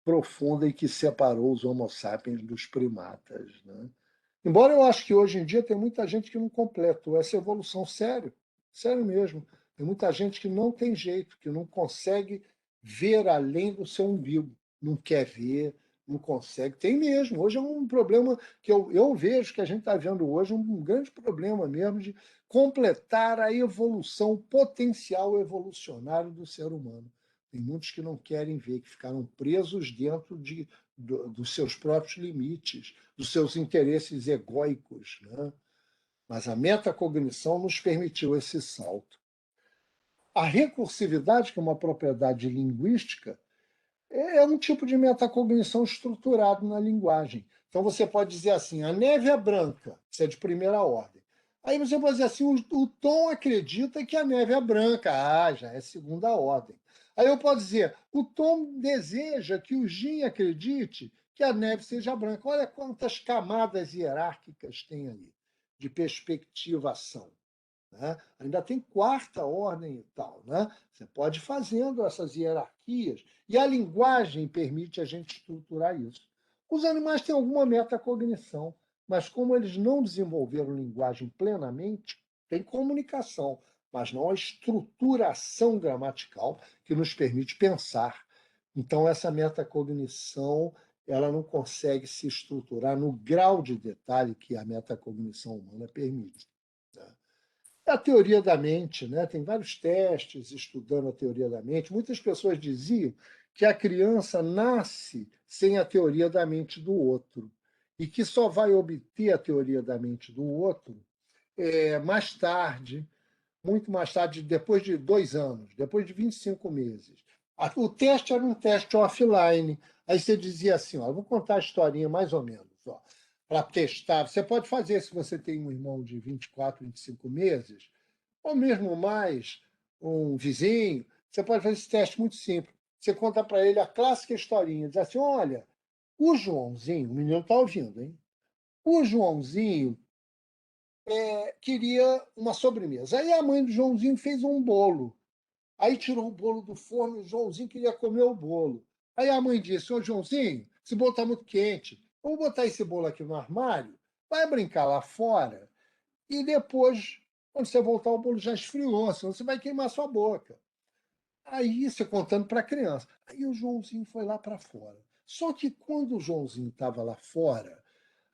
profunda e que separou os Homo sapiens dos primatas. Né? Embora eu acho que hoje em dia tem muita gente que não completou essa evolução, sério, sério mesmo. Tem muita gente que não tem jeito, que não consegue ver além do seu umbigo, não quer ver, não consegue. Tem mesmo. Hoje é um problema que eu vejo que a gente está vendo hoje, um grande problema mesmo de completar a evolução, o potencial evolucionário do ser humano. Tem muitos que não querem ver, que ficaram presos dentro dos seus próprios limites, dos seus interesses egóicos. Né? Mas a metacognição nos permitiu esse salto. A recursividade, que é uma propriedade linguística, é um tipo de metacognição estruturado na linguagem. Então você pode dizer assim: a neve é branca, isso é de primeira ordem. Aí você pode dizer assim, o Tom acredita que a neve é branca. Ah, já é segunda ordem. Aí eu posso dizer, o Tom deseja que o Jim acredite que a neve seja branca. Olha quantas camadas hierárquicas tem aí de perspectivação. Né? Ainda tem quarta ordem e tal. Né? Você pode ir fazendo essas hierarquias, e a linguagem permite a gente estruturar isso. Os animais têm alguma metacognição, mas como eles não desenvolveram linguagem plenamente, tem comunicação, mas não a estruturação gramatical que nos permite pensar. Então, essa metacognição ela não consegue se estruturar no grau de detalhe que a metacognição humana permite. Né? A teoria da mente, né? Tem vários testes estudando a teoria da mente. Muitas pessoas diziam que a criança nasce sem a teoria da mente do outro e que só vai obter a teoria da mente do outro mais tarde, muito mais tarde, depois de 2 anos, depois de 25 meses. O teste era um teste offline. Aí você dizia assim: ó, vou contar a historinha mais ou menos, para testar. Você pode fazer se você tem um irmão de 24, 25 meses, ou mesmo mais, um vizinho. Você pode fazer esse teste muito simples. Você conta para ele a clássica historinha, diz assim: olha, o Joãozinho, o menino está ouvindo, hein? O Joãozinho queria uma sobremesa. Aí a mãe do Joãozinho fez um bolo. Aí tirou o bolo do forno e o Joãozinho queria comer o bolo. Aí a mãe disse: ô Joãozinho, esse bolo está muito quente. Vamos botar esse bolo aqui no armário, vai brincar lá fora e depois, quando você voltar, o bolo já esfriou, senão você vai queimar sua boca. Aí você contando para a criança. Aí o Joãozinho foi lá para fora. Só que quando o Joãozinho estava lá fora,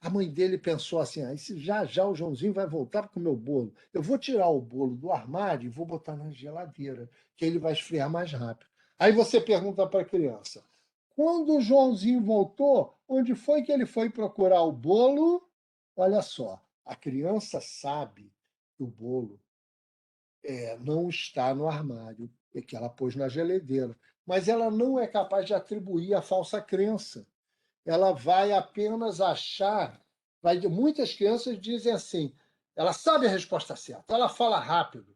a mãe dele pensou assim: ah, já já o Joãozinho vai voltar para comer o bolo. Eu vou tirar o bolo do armário e vou botar na geladeira, que ele vai esfriar mais rápido. Aí você pergunta para a criança: quando o Joãozinho voltou, onde foi que ele foi procurar o bolo? Olha só, a criança sabe que o bolo não está no armário, é que ela pôs na geladeira, mas ela não é capaz de atribuir a falsa crença. Ela vai apenas achar. Muitas crianças dizem assim: ela sabe a resposta certa, ela fala rápido,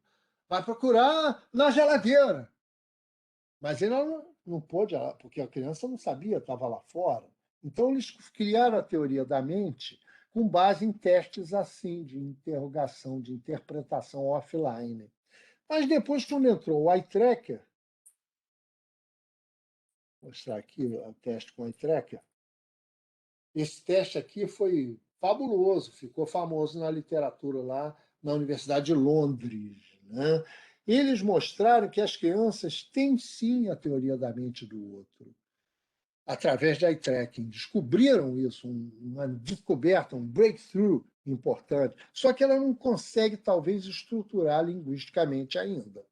vai procurar na geladeira. Mas ela não pôde, porque a criança não sabia, estava lá fora. Então, eles criaram a teoria da mente com base em testes assim, de interrogação, de interpretação offline. Mas depois, quando entrou o eye tracker, vou mostrar aqui o teste com o eye tracker, esse teste aqui foi fabuloso, ficou famoso na literatura lá na Universidade de Londres. Né? Eles mostraram que as crianças têm sim a teoria da mente do outro, através de eye tracking. Descobriram isso, uma descoberta, um breakthrough importante. Só que ela não consegue, talvez, estruturar linguisticamente ainda.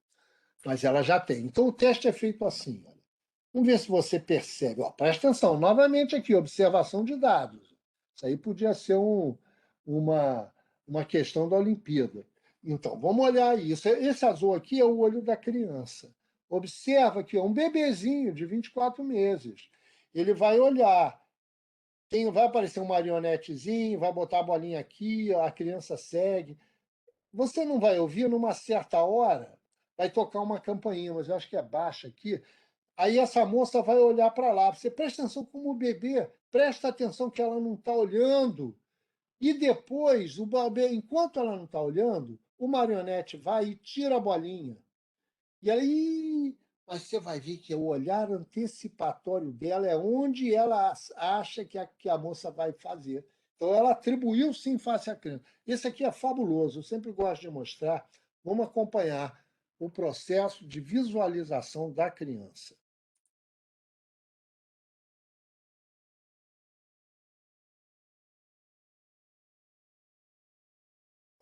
Mas ela já tem. Então, o teste é feito assim. Olha. Vamos ver se você percebe. Ó, presta atenção, novamente aqui, observação de dados. Isso aí podia ser uma, uma questão da Olimpíada. Então, vamos olhar isso. Esse azul aqui é o olho da criança. Observa que é um bebezinho de 24 meses. Ele vai olhar. Vai aparecer um marionetezinho, vai botar a bolinha aqui, a criança segue. Você não vai ouvir numa certa hora, vai tocar uma campainha, mas eu acho que é baixa aqui. Aí essa moça vai olhar para lá. Você presta atenção como o bebê, presta atenção que ela não está olhando. E depois, o bebê, enquanto ela não está olhando, o marionete vai e tira a bolinha. E aí, mas você vai ver que o olhar antecipatório dela é onde ela acha que a moça vai fazer. Então, ela atribuiu sim face à criança. Esse aqui é fabuloso, eu sempre gosto de mostrar. Vamos acompanhar o processo de visualização da criança.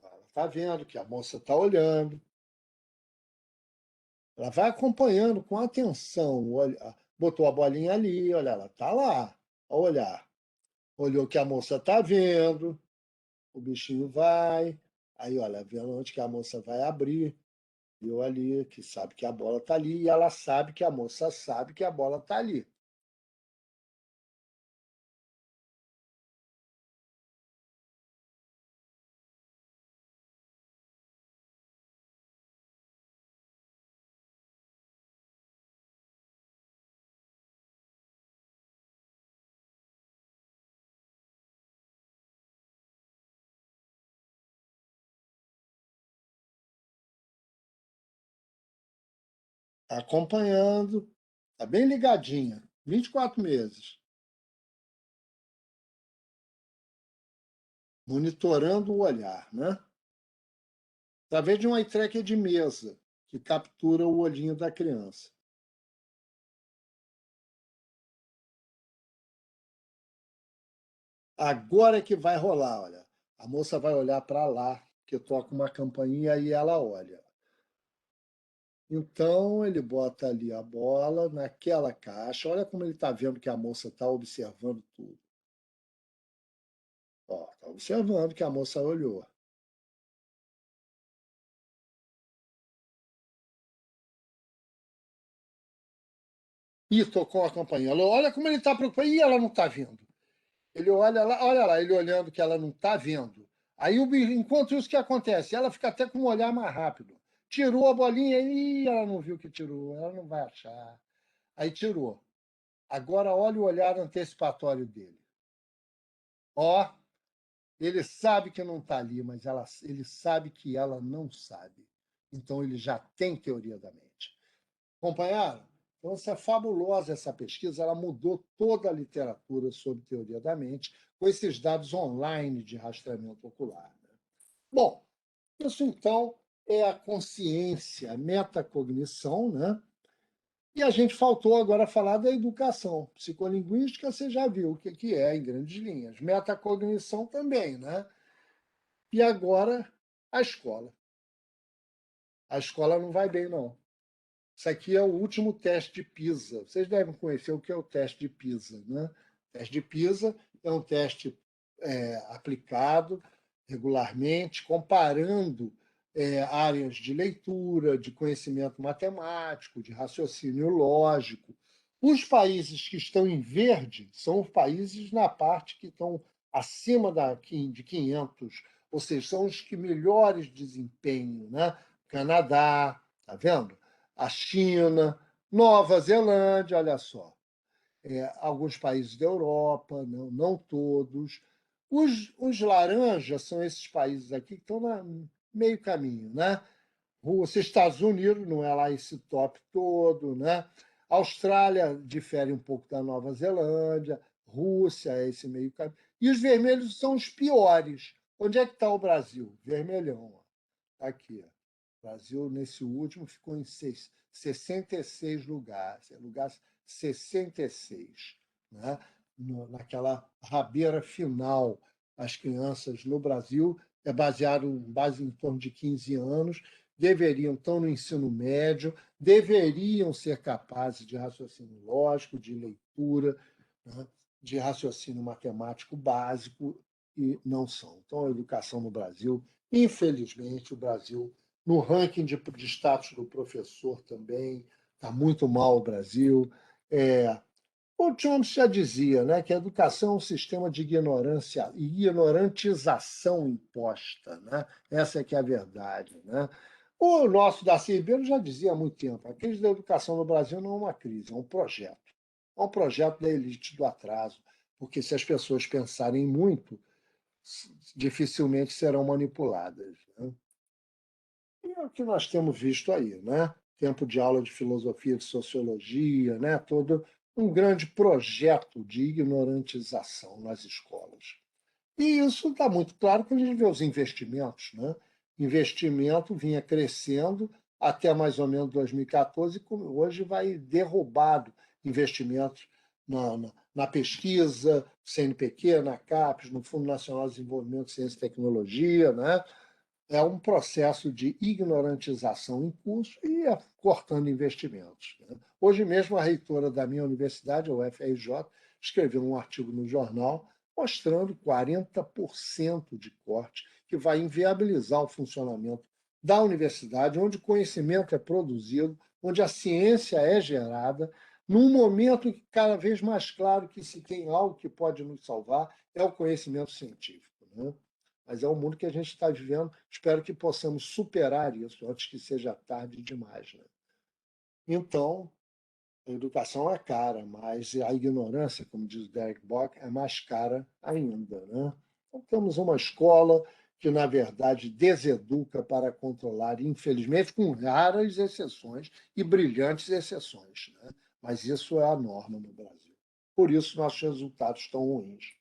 Ela está vendo que a moça está olhando. Ela vai acompanhando com atenção. Botou a bolinha ali, olha, ela está lá, a olhar. Olhou que a moça está vendo, o bichinho vai. Aí, olha, vendo onde que a moça vai abrir. Viu ali, que sabe que a bola está ali, e ela sabe que a moça sabe que a bola está ali. acompanhando, está bem ligadinha, 24 meses, monitorando o olhar, né? Através de um eye tracker de mesa, que captura o olhinho da criança. Agora é que vai rolar, olha. A moça vai olhar para lá, que toca uma campainha e ela olha. Então, ele bota ali a bola naquela caixa. Olha como ele está vendo que a moça está observando tudo. Está observando que a moça olhou. E tocou a campainha. Olha como ele está preocupado. E ela não está vendo. Ele olha lá, ele olhando que ela não está vendo. Aí, enquanto isso, o que acontece? Ela fica até com um olhar mais rápido. Tirou a bolinha e ela não viu que tirou. Ela não vai achar. Aí tirou. Agora olha o olhar antecipatório dele. Ó, ele sabe que não está ali, mas ele sabe que ela não sabe. Então ele já tem teoria da mente. Acompanharam? Então, isso é fabulosa essa pesquisa, ela mudou toda a literatura sobre teoria da mente com esses dados online de rastreamento ocular. Né? Bom, isso então é a consciência, a metacognição, né? E a gente faltou agora falar da educação. Psicolinguística, você já viu o que é, em grandes linhas. Metacognição também, né? E agora, a escola. A escola não vai bem, não. Isso aqui é o último teste de PISA. Vocês devem conhecer o que é o teste de PISA, né? O teste de PISA é um teste aplicado regularmente, comparando áreas de leitura, de conhecimento matemático, de raciocínio lógico. Os países que estão em verde são os países na parte que estão acima de 500, ou seja, são os que melhores desempenho, né? Canadá, tá vendo? A China, Nova Zelândia, olha só. Alguns países da Europa, não todos. Os laranjas são esses países aqui que estão no meio caminho, né? Rússia, Estados Unidos, não é lá esse top todo, né? Austrália difere um pouco da Nova Zelândia, Rússia é esse meio caminho. E os vermelhos são os piores. Onde é que está o Brasil? Vermelhão. Ó. Aqui. Ó. O Brasil, nesse último, ficou em 66 lugares. Lugar 66. Né? Naquela rabeira final, as crianças no Brasil é baseado em torno de 15 anos, deveriam estar no ensino médio, deveriam ser capazes de raciocínio lógico, de leitura, né? De raciocínio matemático básico, e não são. Então, a educação no Brasil, infelizmente, o Brasil, no ranking de status do professor também, está muito mal o Brasil. O Chomsky já dizia, né, que a educação é um sistema de ignorância e ignorantização imposta. Né? Essa é que é a verdade. Né? O nosso Darcy Ribeiro já dizia há muito tempo, a crise da educação no Brasil não é uma crise, é um projeto. É um projeto da elite do atraso, porque se as pessoas pensarem muito, dificilmente serão manipuladas. Né? E é o que nós temos visto aí, né? Tempo de aula de filosofia, de sociologia, né? Todo um grande projeto de ignorantização nas escolas. E isso está muito claro quando a gente vê os investimentos, né? Investimento vinha crescendo até mais ou menos 2014, e hoje vai derrubado investimentos na pesquisa, CNPq, na CAPES, no Fundo Nacional de Desenvolvimento de Ciência e Tecnologia, né? É um processo de ignorantização em curso e cortando investimentos. Né? Hoje mesmo, a reitora da minha universidade, a UFRJ, escreveu um artigo no jornal mostrando 40% de corte, que vai inviabilizar o funcionamento da universidade, onde o conhecimento é produzido, onde a ciência é gerada, num momento que cada vez mais claro que se tem algo que pode nos salvar é o conhecimento científico. Né? Mas é o mundo que a gente está vivendo. Espero que possamos superar isso antes que seja tarde demais. Né? Então, a educação é cara, mas a ignorância, como diz o Derek Bock, é mais cara ainda. Né? Então, temos uma escola que, na verdade, deseduca para controlar, infelizmente, com raras exceções e brilhantes exceções, né? Mas isso é a norma no Brasil. Por isso, nossos resultados estão ruins.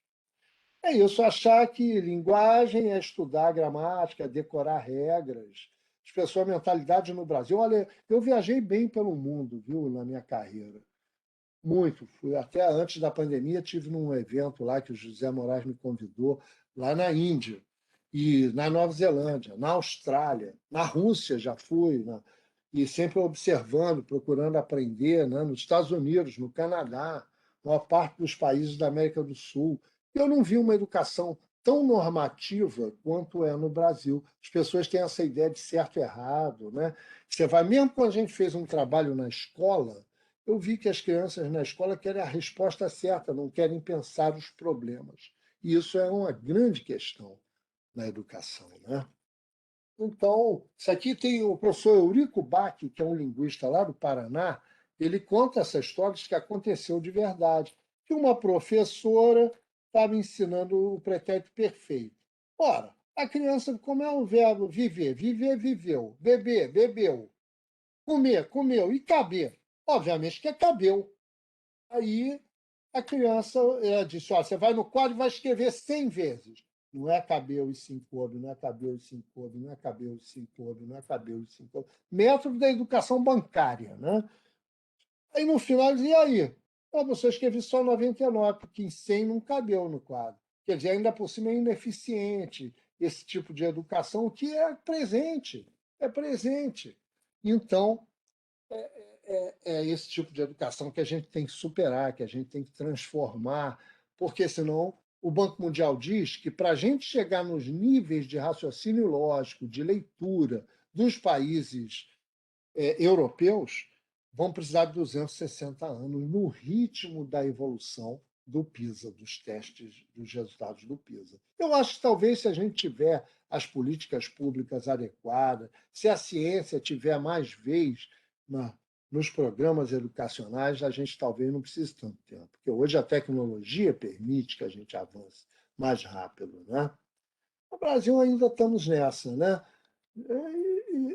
É isso, achar que linguagem é estudar gramática, decorar regras, expressou a mentalidade no Brasil. Olha, eu viajei bem pelo mundo, viu, na minha carreira. Muito. Fui até antes da pandemia, tive num evento lá que o José Moraes me convidou, lá na Índia, e na Nova Zelândia, na Austrália, na Rússia já fui, e sempre observando, procurando aprender, né? Nos Estados Unidos, no Canadá, maior parte dos países da América do Sul. Eu não vi uma educação tão normativa quanto é no Brasil. As pessoas têm essa ideia de certo e errado, né? Você vai, mesmo quando a gente fez um trabalho na escola, eu vi que as crianças na escola querem a resposta certa, não querem pensar os problemas. E isso é uma grande questão na educação, né? Então, isso aqui tem o professor Eurico Bach, que é um linguista lá do Paraná, ele conta essa história de que aconteceu de verdade, que uma professora estava ensinando o pretérito perfeito. Ora, a criança, como é o verbo viver? Viver, viveu. Beber, bebeu. Comer, comeu. E caber? Obviamente que é cabeu. Aí a criança disse: ó, você vai no quadro e vai escrever 100 vezes. Não é cabelo e sim coube, não é cabelo e sim coube, não é cabelo e sim coube, não é cabelo e sim coube. Método da educação bancária, né? Aí no final dizia: e aí? A pessoa escreve só 99, porque em 100 não cabeu no quadro. Quer dizer, ainda por cima é ineficiente esse tipo de educação que é presente. É presente. Então, é esse tipo de educação que a gente tem que superar, que a gente tem que transformar, porque senão o Banco Mundial diz que para a gente chegar nos níveis de raciocínio lógico, de leitura dos países europeus, vão precisar de 260 anos no ritmo da evolução do PISA, dos testes, dos resultados do PISA. Eu acho que talvez se a gente tiver as políticas públicas adequadas, se a ciência tiver mais vez na, nos programas educacionais, a gente talvez não precise tanto tempo, porque hoje a tecnologia permite que a gente avance mais rápido, né? No Brasil ainda estamos nessa, né?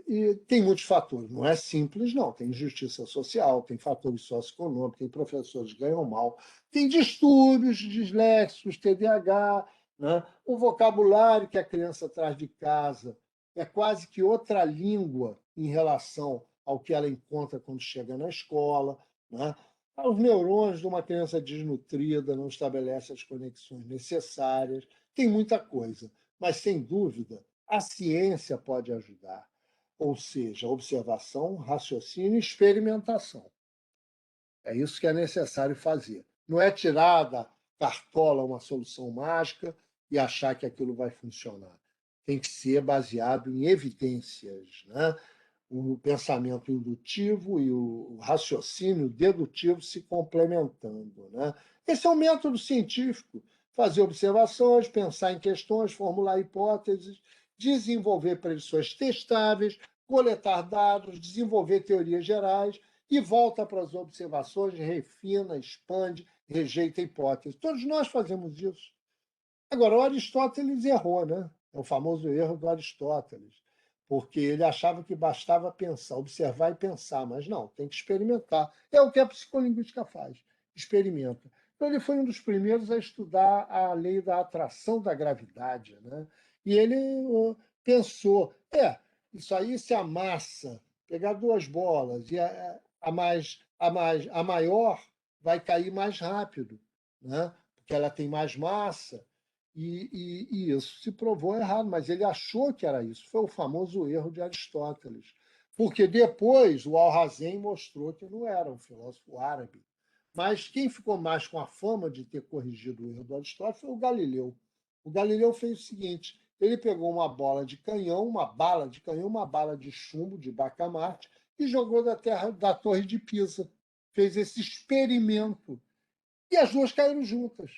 E tem muitos fatores, não é simples, não. Tem injustiça social, tem fatores socioeconômicos, tem professores que ganham mal, tem distúrbios disléxicos, TDAH, né? O vocabulário que a criança traz de casa é quase que outra língua em relação ao que ela encontra quando chega na escola, né? Os neurônios de uma criança desnutrida não estabelecem as conexões necessárias, tem muita coisa, mas sem dúvida a ciência pode ajudar, ou seja, observação, raciocínio e experimentação. É isso que é necessário fazer. Não é tirar da cartola uma solução mágica e achar que aquilo vai funcionar. Tem que ser baseado em evidências, né? O pensamento indutivo e o raciocínio dedutivo se complementando, né? Esse é um método científico. Fazer observações, pensar em questões, formular hipóteses, desenvolver predições testáveis, coletar dados, desenvolver teorias gerais e volta para as observações, refina, expande, rejeita a hipótese. Todos nós fazemos isso. Agora, o Aristóteles errou, né? É o famoso erro do Aristóteles, porque ele achava que bastava pensar, observar e pensar, mas não, tem que experimentar. É o que a psicolinguística faz, experimenta. Então, ele foi um dos primeiros a estudar a lei da atração da gravidade, né? E ele pensou, isso aí se a massa pegar duas bolas e a maior vai cair mais rápido, né? Porque ela tem mais massa, e isso se provou errado, mas ele achou que era isso. Foi o famoso erro de Aristóteles. Porque depois o Alhazen mostrou que não era um filósofo árabe. Mas quem ficou mais com a fama de ter corrigido o erro do Aristóteles foi o Galileu. O Galileu fez o seguinte: ele pegou uma bola de canhão, uma bala de canhão, uma bala de chumbo, de bacamarte, e jogou da Torre de Pisa. Fez esse experimento. E as duas caíram juntas.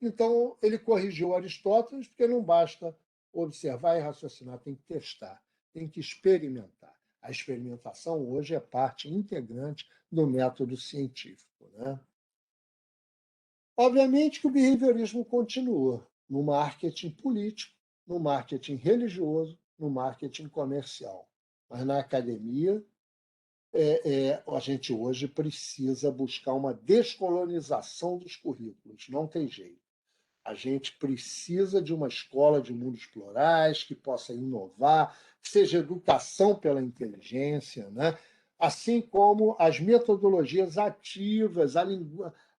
Então, ele corrigiu Aristóteles, porque não basta observar e raciocinar, tem que testar, tem que experimentar. A experimentação hoje é parte integrante do método científico, né? Obviamente que o behaviorismo continua no marketing político, no marketing religioso, no marketing comercial. Mas na academia, a gente hoje precisa buscar uma descolonização dos currículos, não tem jeito. A gente precisa de uma escola de mundos plurais que possa inovar, que seja educação pela inteligência, né? Assim como as metodologias ativas,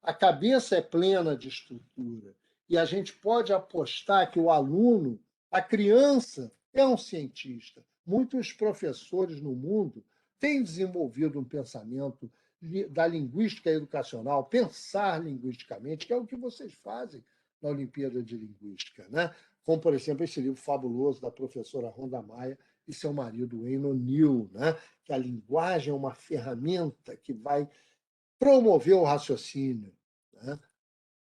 a cabeça é plena de estrutura. E a gente pode apostar que o aluno, a criança, é um cientista. Muitos professores no mundo têm desenvolvido um pensamento da linguística educacional, pensar linguisticamente, que é o que vocês fazem na Olimpíada de Linguística, né? Como, por exemplo, esse livro fabuloso da professora Rhonda Maia e seu marido Wayne O'Neill, né? Que a linguagem é uma ferramenta que vai promover o raciocínio, né?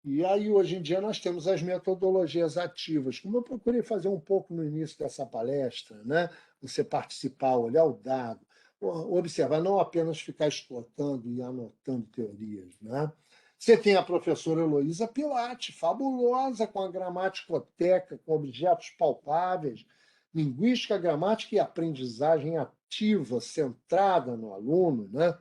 E aí, hoje em dia, nós temos as metodologias ativas, como eu procurei fazer um pouco no início dessa palestra, né? Você participar, olhar o dado, observar, não apenas ficar escutando e anotando teorias, né? Você tem a professora Heloísa Pilate, fabulosa, com a gramaticoteca, com objetos palpáveis, linguística, gramática e aprendizagem ativa, centrada no aluno, né?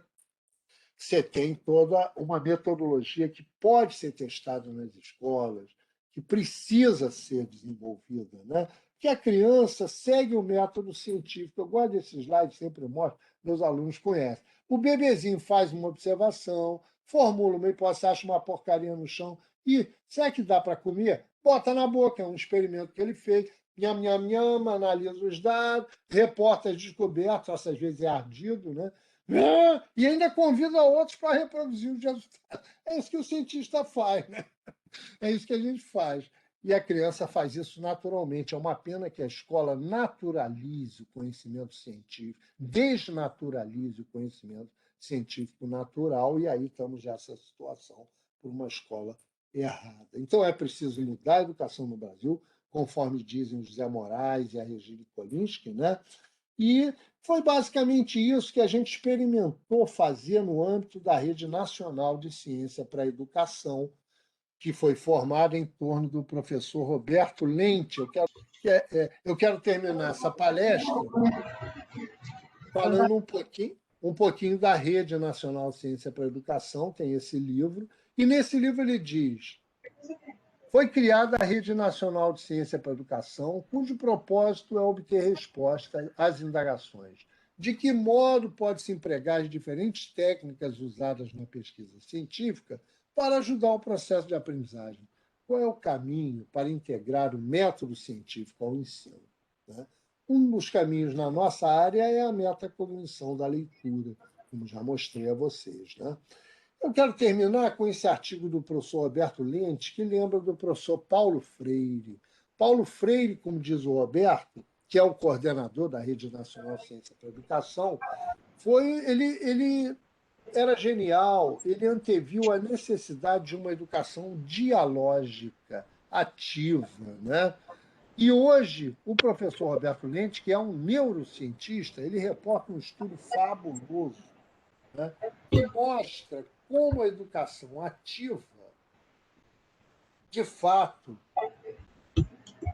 Você tem toda uma metodologia que pode ser testada nas escolas, que precisa ser desenvolvida, né? Que a criança segue o método científico. Eu gosto desses slides, sempre mostro, meus alunos conhecem. O bebezinho faz uma observação, formula uma hipótese, acha uma porcaria no chão e, será que dá para comer? Bota na boca, é um experimento que ele fez. Nham, nham, nham, analisa os dados, reporta as descobertas, às vezes é ardido, né? E ainda convida outros para reproduzir os resultados. É isso que o cientista faz, né? É isso que a gente faz. E a criança faz isso naturalmente. É uma pena que a escola naturalize o conhecimento científico, desnaturalize o conhecimento científico natural, e aí estamos nessa situação por uma escola errada. Então, é preciso mudar a educação no Brasil, conforme dizem o José Moraes e a Regina Kolinsky, né? E foi basicamente isso que a gente experimentou fazer no âmbito da Rede Nacional de Ciência para a Educação, que foi formada em torno do professor Roberto Lente. Eu quero terminar essa palestra falando um pouquinho da Rede Nacional de Ciência para a Educação, tem esse livro, e nesse livro ele diz: foi criada a Rede Nacional de Ciência para a Educação, cujo propósito é obter resposta às indagações. De que modo pode-se empregar as diferentes técnicas usadas na pesquisa científica para ajudar o processo de aprendizagem? Qual é o caminho para integrar o método científico ao ensino, né? Um dos caminhos na nossa área é a metacognição da leitura, como já mostrei a vocês, né? Eu quero terminar com esse artigo do professor Roberto Lente, que lembra do professor Paulo Freire. Paulo Freire, como diz o Roberto, que é o coordenador da Rede Nacional de Ciência para a Educação, ele era genial, ele anteviu a necessidade de uma educação dialógica, ativa, né? E hoje, o professor Roberto Lente, que é um neurocientista, ele reporta um estudo fabuloso, né, que mostra como a educação ativa, de fato,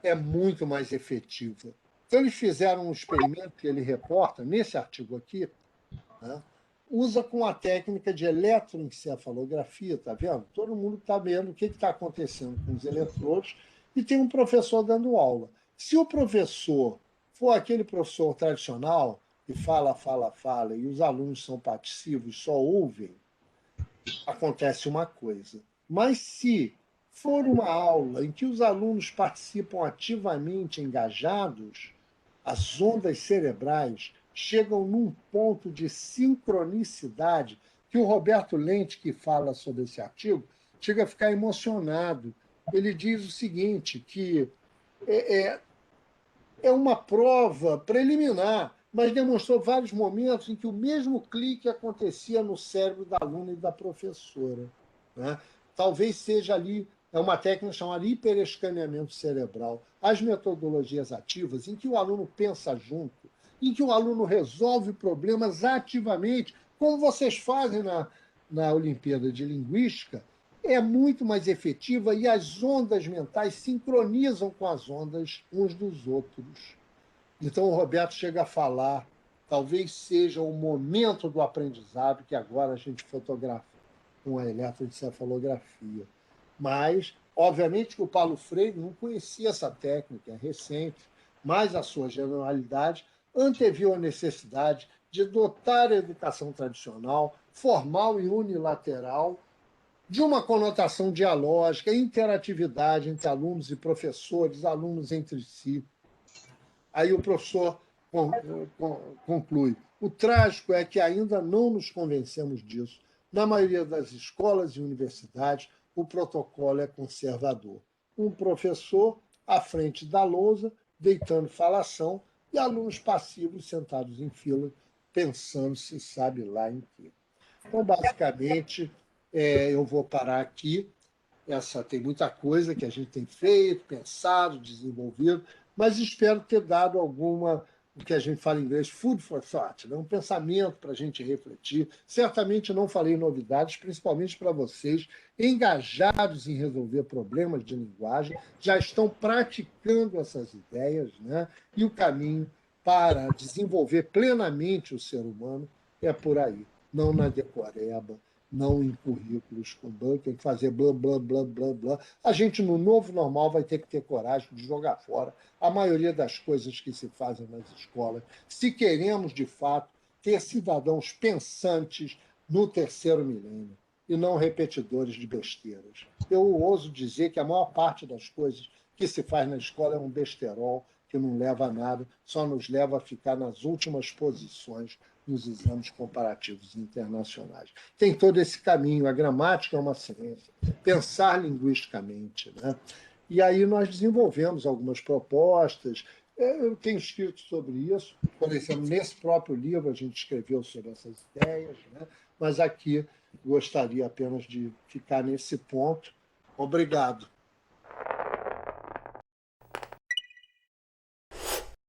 é muito mais efetiva. Então, eles fizeram um experimento que ele reporta nesse artigo aqui, né, usa com a técnica de eletroencefalografia, tá vendo? Todo mundo está vendo o que está acontecendo com os eletrodos e tem um professor dando aula. Se o professor for aquele professor tradicional que fala, fala, fala, e os alunos são passivos, só ouvem, acontece uma coisa. Mas se for uma aula em que os alunos participam ativamente engajados, as ondas cerebrais chegam num ponto de sincronicidade que o Roberto Lente, que fala sobre esse artigo, chega a ficar emocionado. Ele diz o seguinte, que é uma prova preliminar, mas demonstrou vários momentos em que o mesmo clique acontecia no cérebro da aluna e da professora, né? Talvez seja ali uma técnica chamada hiperescaneamento cerebral. As metodologias ativas, em que o aluno pensa junto, em que o aluno resolve problemas ativamente, como vocês fazem na Olimpíada de Linguística, é muito mais efetiva e as ondas mentais sincronizam com as ondas uns dos outros. Então, o Roberto chega a falar, talvez seja o momento do aprendizado que agora a gente fotografa com a eletroencefalografia. Mas, obviamente, que o Paulo Freire não conhecia essa técnica, é recente, mas a sua generalidade anteviu a necessidade de dotar a educação tradicional, formal e unilateral, de uma conotação dialógica, interatividade entre alunos e professores, alunos entre si. Aí o professor conclui: o trágico é que ainda não nos convencemos disso. Na maioria das escolas e universidades, o protocolo é conservador. Um professor à frente da lousa, deitando falação, e alunos passivos sentados em fila, pensando se sabe lá em quê. Então, basicamente, eu vou parar aqui. Tem muita coisa que a gente tem feito, pensado, desenvolvido, mas espero ter dado alguma, o que a gente fala em inglês, food for thought, né? Um pensamento para a gente refletir. Certamente não falei novidades, principalmente para vocês, engajados em resolver problemas de linguagem, já estão praticando essas ideias, né? E o caminho para desenvolver plenamente o ser humano é por aí, não na decoreba, não em currículos com banco, tem que fazer blá, blá, blá, blá, blá. A gente, no novo normal, vai ter que ter coragem de jogar fora a maioria das coisas que se fazem nas escolas, se queremos, de fato, ter cidadãos pensantes no terceiro milênio e não repetidores de besteiras. Eu ouso dizer que a maior parte das coisas que se faz na escola é um besterol que não leva a nada, só nos leva a ficar nas últimas posições nos exames comparativos internacionais. Tem todo esse caminho. A gramática é uma ciência. Pensar linguisticamente, né? E aí nós desenvolvemos algumas propostas. Eu tenho escrito sobre isso. Por exemplo, nesse próprio livro a gente escreveu sobre essas ideias, né? Mas aqui gostaria apenas de ficar nesse ponto. Obrigado.